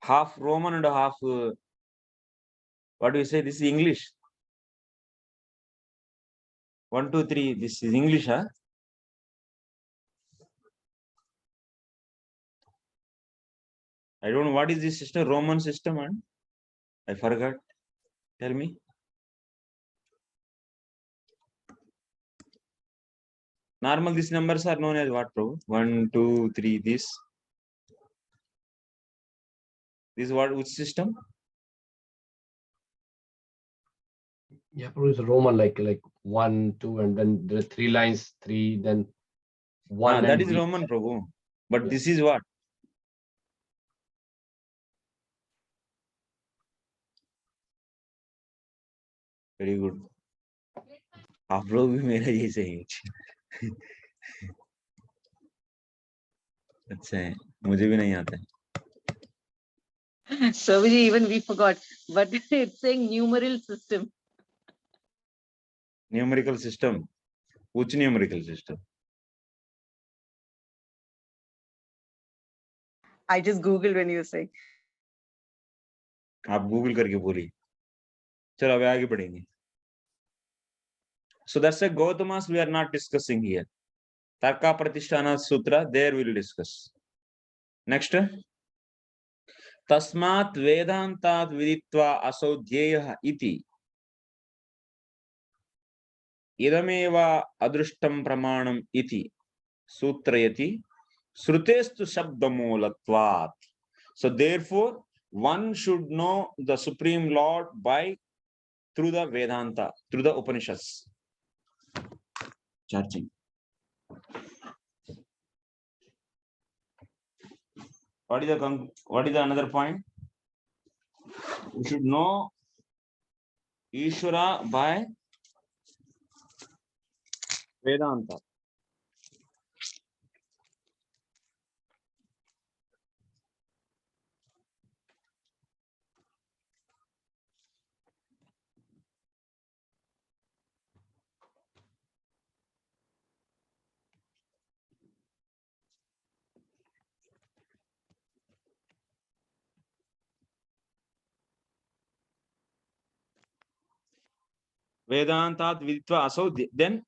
Half Roman and half, what do you say? This is English. 1, 2, 3. This is English, huh? I don't know what is this system, Roman system, and I forgot. Tell me. Normal, these numbers are known as what, Prabhu? 1, 2, 3, this. This is what, which system? Yeah, it's Roman, like 1, 2, and then there are 3 lines, 3, then 1. That and is B. Roman, Prabhu. But Yeah. this is what? Very good. आप लोग भी मेरा जैसे ही अच्छा है, मुझे भी नहीं आता है. Swamiji, even we forgot, but it's saying numeral system. Numerical system. Which numerical system? I just Googled when you were saying. आप गूगल करके बोलिए. चलो अब आगे बढ़ेंगे. So that's a Gautama's we are not discussing here. Tarka Pratishtana Sutra, there we will discuss. Next. Tasmat Vedantat Viditva Asodhyaya iti. Idameva Adrushtam Pramanam iti. Sūtra30. Srutestu Shabdamolatvat. So therefore, one should know the Supreme Lord by through the Vedanta, through the Upanishads. Charging. What is the another point? We should know Ishvara by Vedanta. Vedantat viditva asau, then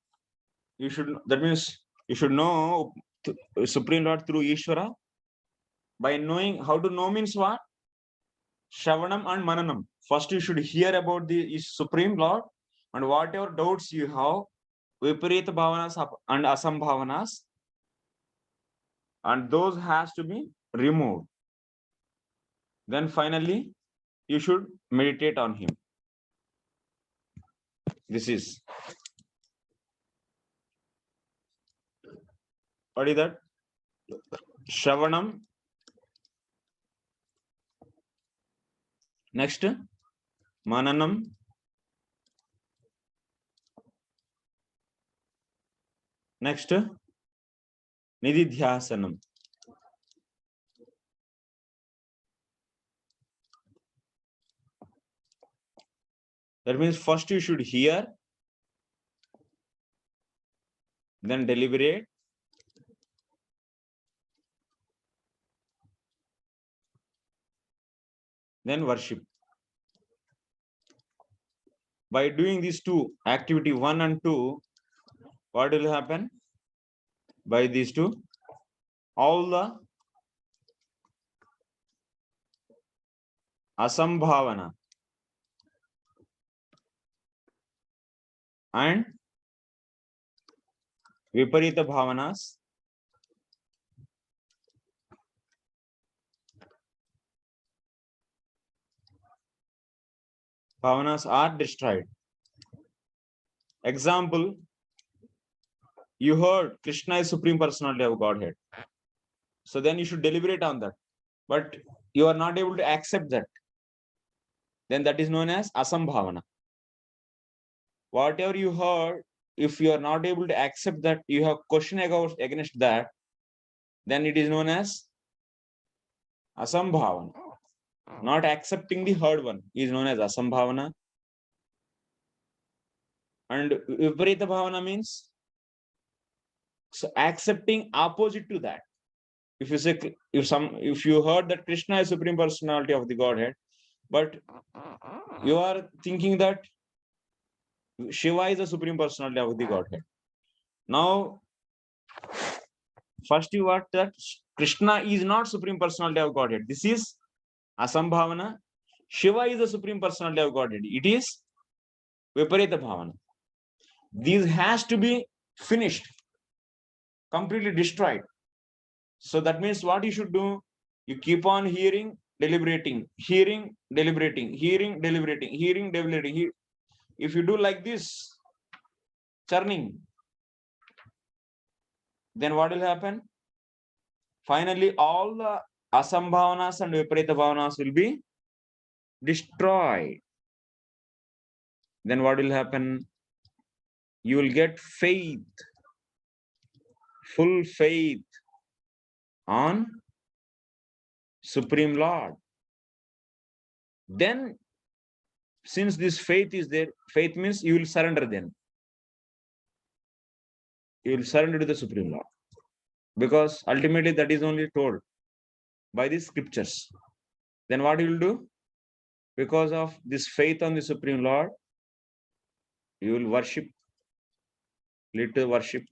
you should, that means you should know Supreme Lord through Ishvara. By knowing, how to know means what? Shravanam and Mananam. First you should hear about the Supreme Lord, and whatever doubts you have, Viparita Bhavanas and Asambhavanas, and those has to be removed. Then finally, you should meditate on him. This is. What is that? Shravanam. Next, Mananam. Next, Nididhyasanam. That means first you should hear, then deliberate, then worship. By doing these two, activity 1 and 2, what will happen? By these two, all the Asambhavana and Viparita Bhavanas are destroyed. Example, you heard Krishna is Supreme Personality of Godhead. So then you should deliberate on that. But you are not able to accept that. Then that is known as Asambhavana. Whatever you heard, if you are not able to accept that, you have question against that, then it is known as Asambhavana. Not accepting the heard one is known as Asambhavana. And viparita bhavana means so accepting opposite to that. If you say, if you heard that Krishna is Supreme Personality of the Godhead, but you are thinking that Shiva is the Supreme Personality of the Godhead. Now, first you are that Krishna is not Supreme Personality of Godhead. This is Asambhavana. Shiva is the Supreme Personality of Godhead. It is Viparita Bhavana. These has to be finished, completely destroyed. So that means what you should do, you keep on hearing, deliberating, hearing, deliberating, hearing, deliberating, hearing, deliberating. If you do like this, churning, then what will happen? Finally, all the asambhavanas and viparita bhavanas will be destroyed. Then what will happen? You will get faith, full faith on Supreme Lord. Then, since this faith is there, faith means you will surrender then. You will surrender to the Supreme Lord. Because ultimately that is only told by the scriptures. Then what you will do? Because of this faith on the Supreme Lord, you will worship, lead to worship.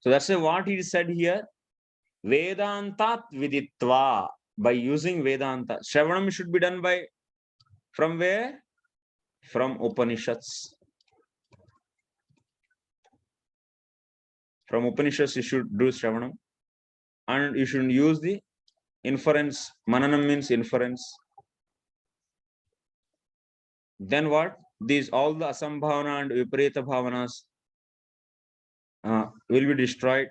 So that's what he said here. Vedantat viditva. By using Vedanta. Shravanam should be done by, from where? From Upanishads. From Upanishads you should do Shravanam. And you should use the inference. Mananam means inference. Then what? These all the asambhavana and viparita bhavanas will be destroyed.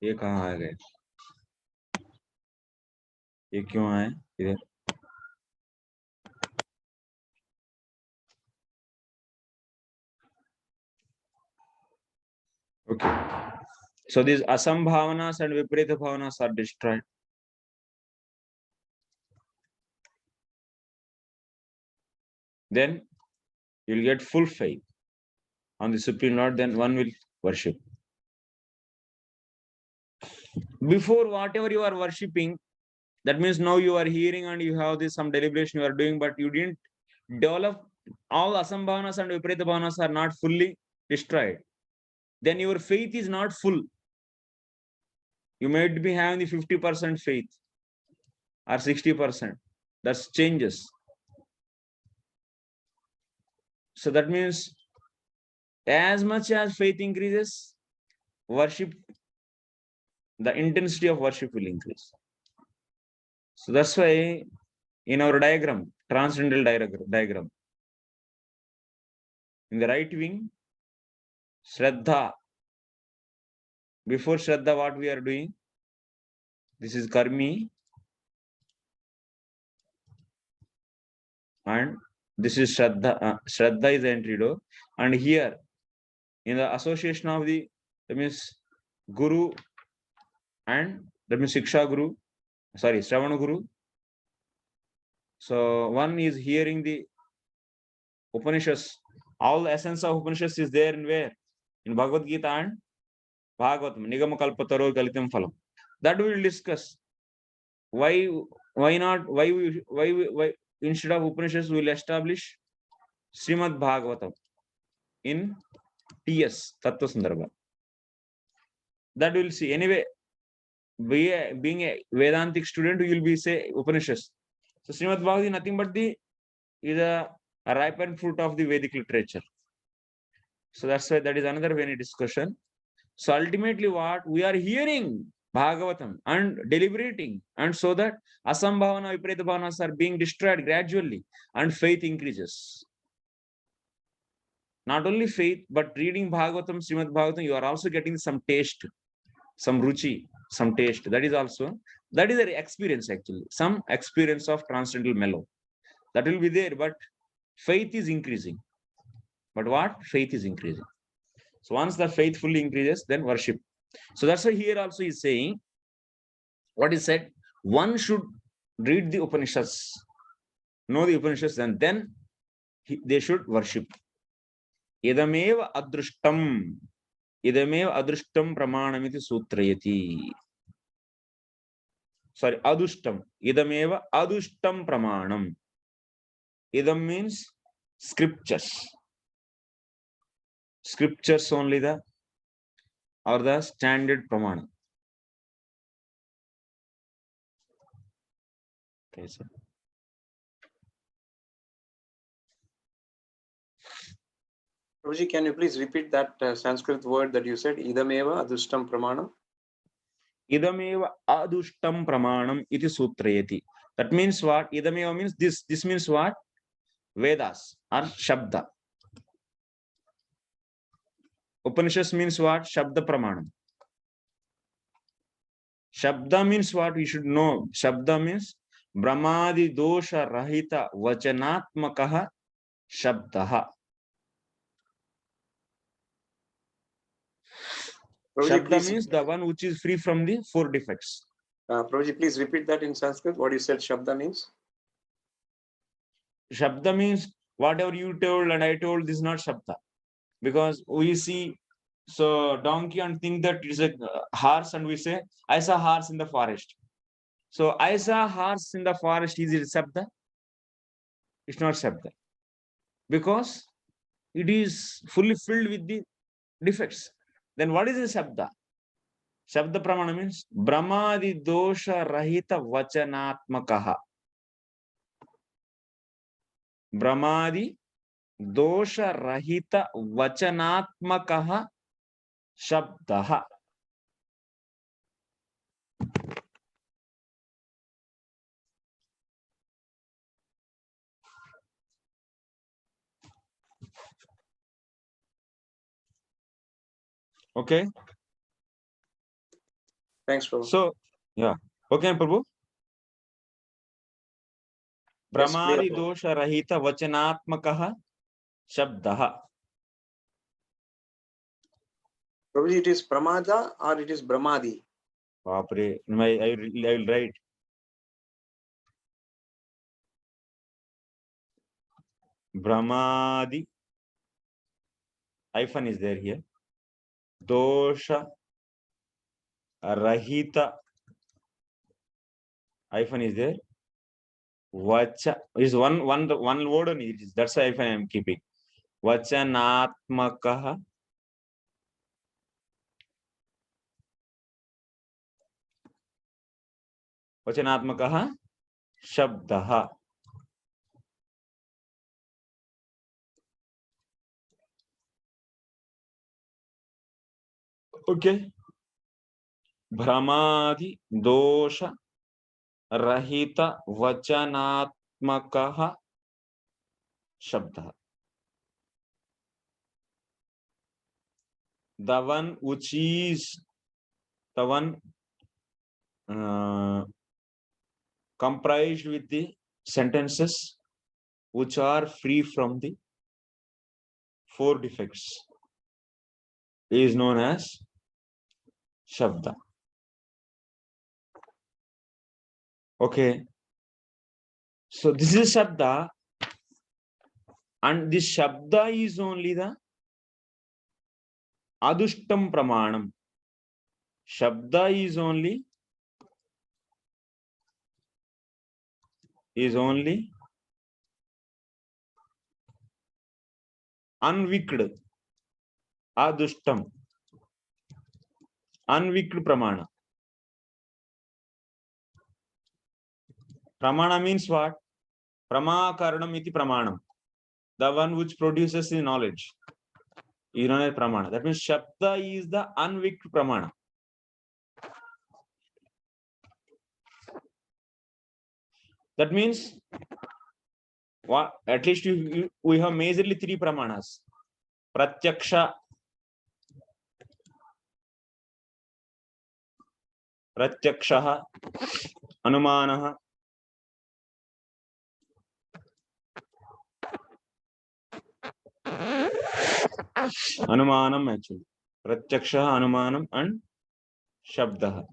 ये कहाँ आ गए? ये क्यों आए इधर? Okay. So these asambhavanas and viparita bhavanas are destroyed. Then you'll get full faith on the Supreme Lord, then one will worship. Before whatever you are worshipping, that means now you are hearing and you have this some deliberation you are doing, but you didn't develop, all asambhavanas and viparita bhavanas are not fully destroyed. Then your faith is not full. You might be having the 50% faith or 60%. That changes. So that means as much as faith increases, worship, the intensity of worship will increase. So that's why in our diagram, transcendental diagram, in the right wing, Shraddha. Before Shraddha, what we are doing? This is Karmi. And this is Shraddha. Shraddha is the entry door. And here, in the association of the, that means Guru and that means Shiksha Guru, sorry, Shravana Guru. So one is hearing the Upanishads. All the essence of Upanishads is there in where? In Bhagavad Gita and Bhagavatam, Nigama Kalpataro Galitam Phalam. That we will discuss. Why not? Why instead of Upanishads we will establish Srimad Bhagavatam in TS Tattva Sandarbha. That we will see. Anyway, being a Vedantic student, you will be say Upanishads. So Srimad Bhagavatam is nothing but is a ripened fruit of the Vedic literature. So that's why that is another very discussion. So ultimately what we are hearing Bhagavatam and deliberating, and so that asambhavana viparita bhavanas are being destroyed gradually and faith increases. Not only faith, but reading Bhagavatam, Srimad Bhagavatam, you are also getting some taste, some ruchi, some taste. That is also, that is an experience actually, some experience of transcendental mellow. That will be there, but faith is increasing. But what? Faith is increasing. So once the faith fully increases, then worship. So that's why here also he's saying, what is said, one should read the Upanishads, know the Upanishads, and then they should worship. Idameva adrushtam pramanamiti sūtra30. Sorry, adushtam. Idameva adushtam pramanam. Idam means scriptures. Scriptures only are the standard pramana. Okay, sir. Prabhuji, can you please repeat that Sanskrit word that you said? Idameva adushtam pramanam. Idameva adushtam pramanam iti sūtra30. That means what? Idameva means this. This means what? Vedas or Shabda. Upanishads means what? Shabda pramanam. Shabda means what? We should know. Shabda means Brahmadi dosha rahita vachanatmakaha shabdaha. Shabda means the one which is free from the 4 defects. Prabhuji, please repeat that in Sanskrit. What you said Shabda means? Shabda means whatever you told and I told, this is not Shabda. Because we see donkey and think that it is a horse, and we say, I saw horse in the forest. So I saw horse in the forest, is it Shabda? It's not Shabda. Because it is fully filled with the defects. Then what is the Shabda? Shabda pramana means Brahmadi dosha rahita vachanatmakaha. Brahmadi dosha rahita vachanatmakaha shabdaha. Okay. Thanks, Prabhu. So, yeah. Okay, Prabhu. Yes, Brahmadi clear. dosha rahita vachanatmakaha shabdaha. Prabhuji, it is Pramada or it is Brahmadi? Baapre, I will write. Brahmadi. Hyphen is there here. Dosha rahita. Hyphen is there. Vacha is one word only. It is, that's why hyphen I am keeping. Vachanatmakaha. Vachanatmakaha shabdaha. Okay. Brahmadi dosha rahita vachanatmakaha shabdaha. The one which is the one comprised with the sentences which are free from the 4 defects is known as Shabda. Okay. So this is Shabda, and this Shabda is only the Adushtam Pramanam. Shabda is only unwicked, Adushtam, unwicked Pramana. Pramana means what? Pramakaranam iti Pramanam. The one which produces the knowledge. You know Pramana. That means Shabda is the unwicked Pramana. That means what? At least we have majorly 3 Pramanas. Pratyaksha, Pratyakshaha, Anumanaha, Anumanam actually. Pratyakshaha, Anumanam, and Shabdah.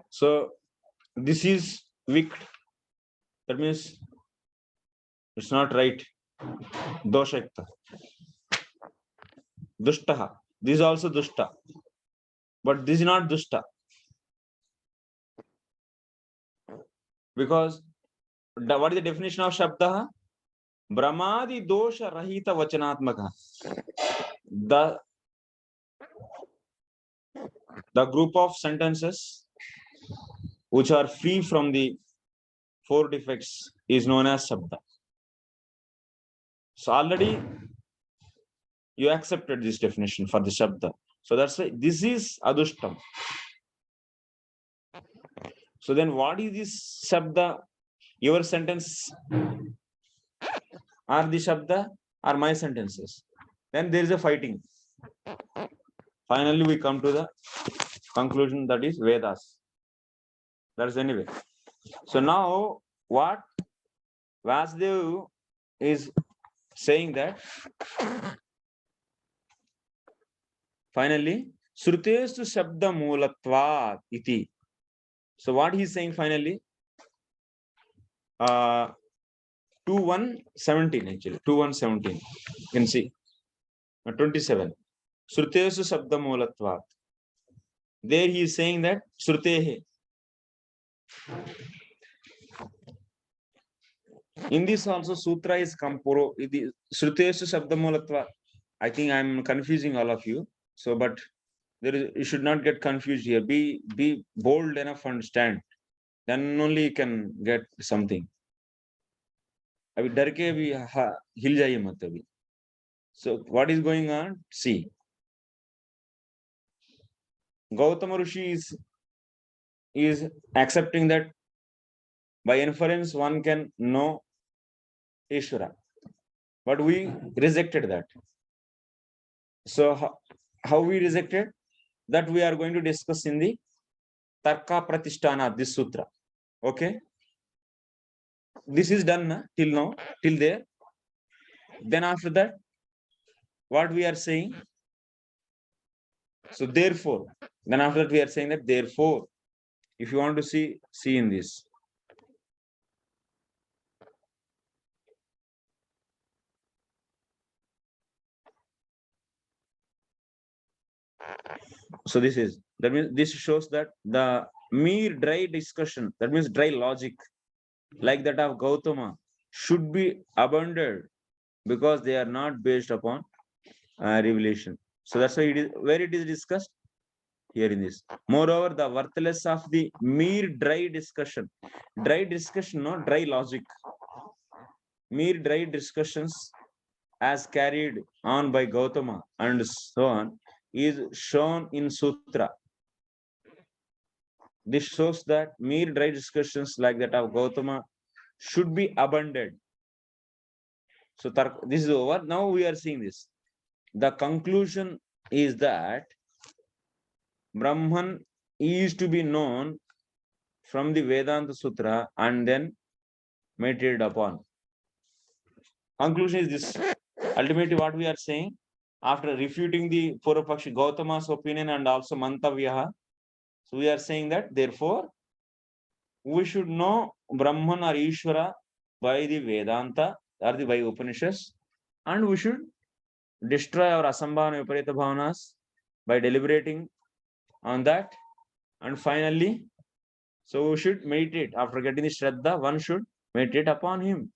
So this is weak. That means it's not right. Doshakta. Dushtaha. This is also dushta. But this is not dushta. Because what is the definition of Shabdah? Brahmadi dosha rahita vachanatmaka. The group of sentences which are free from the 4 defects is known as Shabda. So already you accepted this definition for the Shabda. So that's why this is Adushtam. So then what is this Shabda? Your sentence are the Shabda or my sentences? Then there is a fighting. Finally, we come to the conclusion that is Vedas. That's anyway. So now what Vasudev is saying that finally Srutestu Shabda Moolatvat iti. So what he's saying finally 2117 actually 2117 you can see 27 Srutesu Shabda Moolatvat. There he is saying that Srutehe. In this also Sutra is Kampuro. Srutesu Shabda Moolatvat. I think I'm confusing all of you. So, but there is, you should not get confused here. Be bold enough, understand. Then only you can get something. अभी डर के भी हिल जाइए मत अभी. So what is going on? See, Gautama Rishi is accepting that by inference one can know Ishvara, but we rejected that. So how we rejected? That we are going to discuss in the Tarka Pratishtana, this sutra. Okay. This is done till now, till there. Then after that, what we are saying? So therefore, then after that we are saying that therefore, if you want to see in this. So that means this shows that the mere dry discussion, that means dry logic, like that of Gautama, should be abandoned because they are not based upon revelation. So that's why it is where it is discussed here in this. Moreover, the worthless of the mere dry discussion, no, dry logic, mere dry discussions as carried on by Gautama and so on is shown in Sutra. This shows that mere dry discussions like that of Gautama should be abandoned. So this is over. Now we are seeing this. The conclusion is that Brahman is to be known from the Vedanta Sutra and then meditated upon. Conclusion is this. Ultimately, what we are saying, after refuting the Purvapakshi Gautama's opinion and also Mantavyaha, so we are saying that therefore we should know Brahman or Ishvara by the Vedanta or the by Upanishads, and we should destroy our Asambhana Viparita Bhavanas by deliberating on that. And finally, so we should meditate. After getting the Shraddha, one should meditate upon him.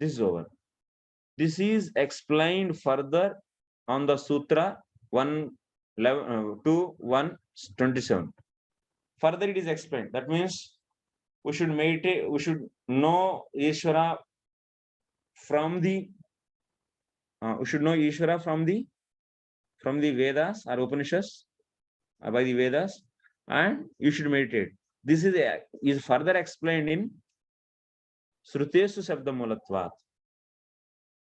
This is over. This is explained further on the Sutra 127. Further it is explained. That means we should meditate, we should know Ishvara from the from the Vedas or Upanishads by the Vedas, and you should meditate. This is further explained in Srutesu Shabda Moolatvat.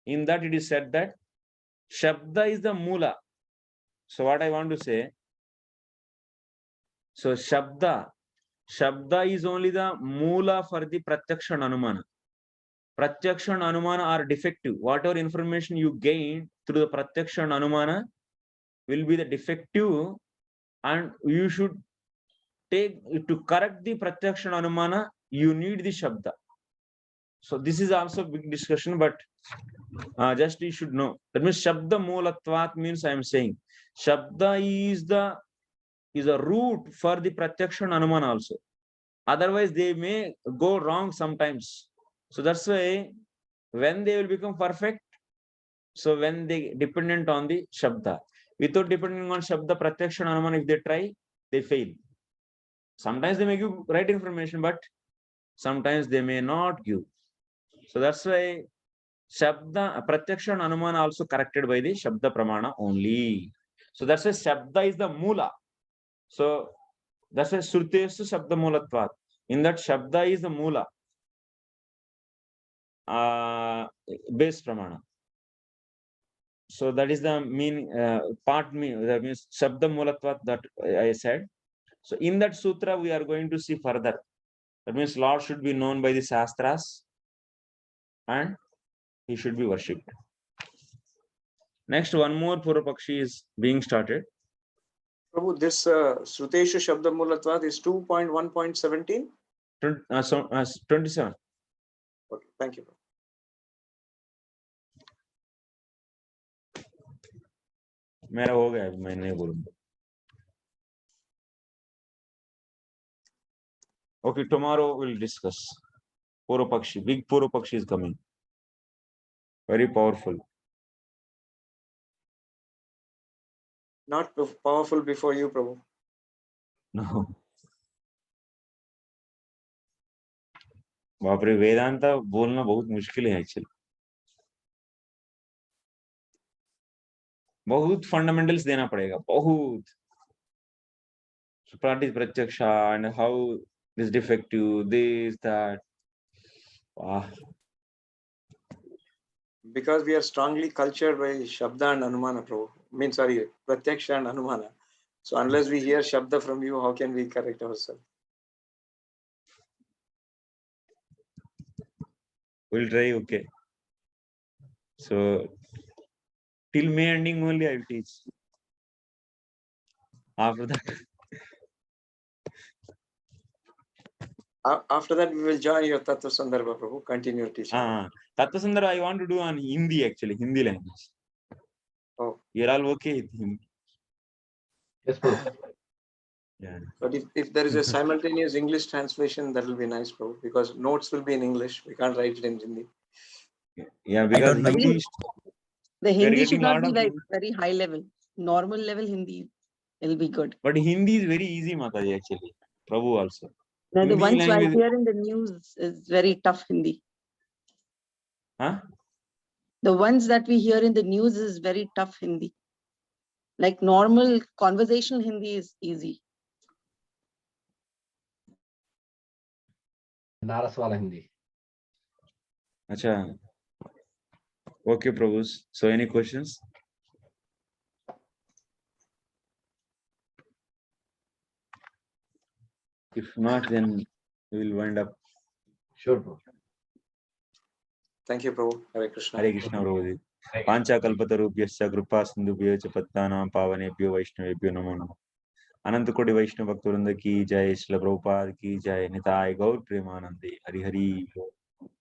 In that it is said that Shabda is the Mula. So what I want to say, so Shabda is only the Mula for the Pratyaksha and Anumana. Pratyaksha and Anumana are defective. Whatever information you gain through the Pratyaksha and Anumana will be the defective, and you should take to correct the Pratyaksha and Anumana, you need the Shabda. So this is also a big discussion, but just you should know. That means Shabda Moolatvat means I am saying Shabda is a root for the Pratyaksha and Anumana also. Otherwise, they may go wrong sometimes. So that's why when they will become perfect, so when they dependent on the Shabda. Without depending on Shabda, Pratyaksha and Anumana, if they try, they fail. Sometimes they may give right information, but sometimes they may not give. So that's why Shabda, Pratyaksha and Anumana also corrected by the Shabda Pramana only. So that's why Shabda is the Mula. So that's why Srutesu Shabda Moolatvat. In that Shabda is the Mula. Base Pramana. So that is the mean part mean, that means Shabda Moolatvat that I said. So in that sutra, we are going to see further. That means Lord should be known by the Shastras and he should be worshipped. Next, one more Purvapakshi is being started. Prabhu, this Sruteshu Shabda Moolatvat is 2.1.17. 27. Okay, thank you. मेरा हो गया, मैं नहीं बोलूंगा. Okay, tomorrow we'll discuss. Purvapakshi, big Purvapakshi is coming. Very powerful. Not powerful before you, Prabhu. No. बाप रे, वेदांता बोलना बहुत मुश्किल है एक्चुअली. बहुत फंडामेंटल्स देना पड़ेगा, बहुत. Prati Pratyaksha and how this defective, this, that. Wow. Because we are strongly cultured by Shabda and Anumana, Prabhu. Means, sorry, Pratyaksha and Anumana. So unless we hear Shabda from you, how can we correct ourselves? We'll try, okay. So till May ending only I will teach. After that. After that, we will join your Tattva Sandarbha, Prabhu. Continue teaching. Tattva Sandarbha I want to do on Hindi actually, Hindi language. Oh. You're all okay with Hindi? Yes, Prabhu. Yeah. But if there is a simultaneous English translation, that will be nice, Prabhu, because notes will be in English. We can't write it in Hindi. Yeah, because don't know. Hindi, The Hindi getting should not lot be of like Hindi. very high level. Normal level Hindi will be good. But Hindi is very easy, Mataji, actually. Prabhu also. Now, the Hindi ones I language. hear in the news is very tough Hindi. Huh? The ones that we hear in the news is very tough Hindi. Like normal conversational Hindi is easy. Naraswala Hindi. Acha. Okay, Prabhus. So any questions? If not, then we will wind up. Sure, Prabhu. Thank you, Prabhu. Hare Krishna. Hare Krishna, Prabhuji. Pancha kalpatarubhyascha kripa sindhubhyo cha pattanam pavanebhyo vaishnavebhyo namo namaha. अनंत कोटि वैष्णव भक्तवृंद की जय, श्रील प्रभुपाद की जय, निताय गौर प्रेमानंदे, हरि हरि बोल.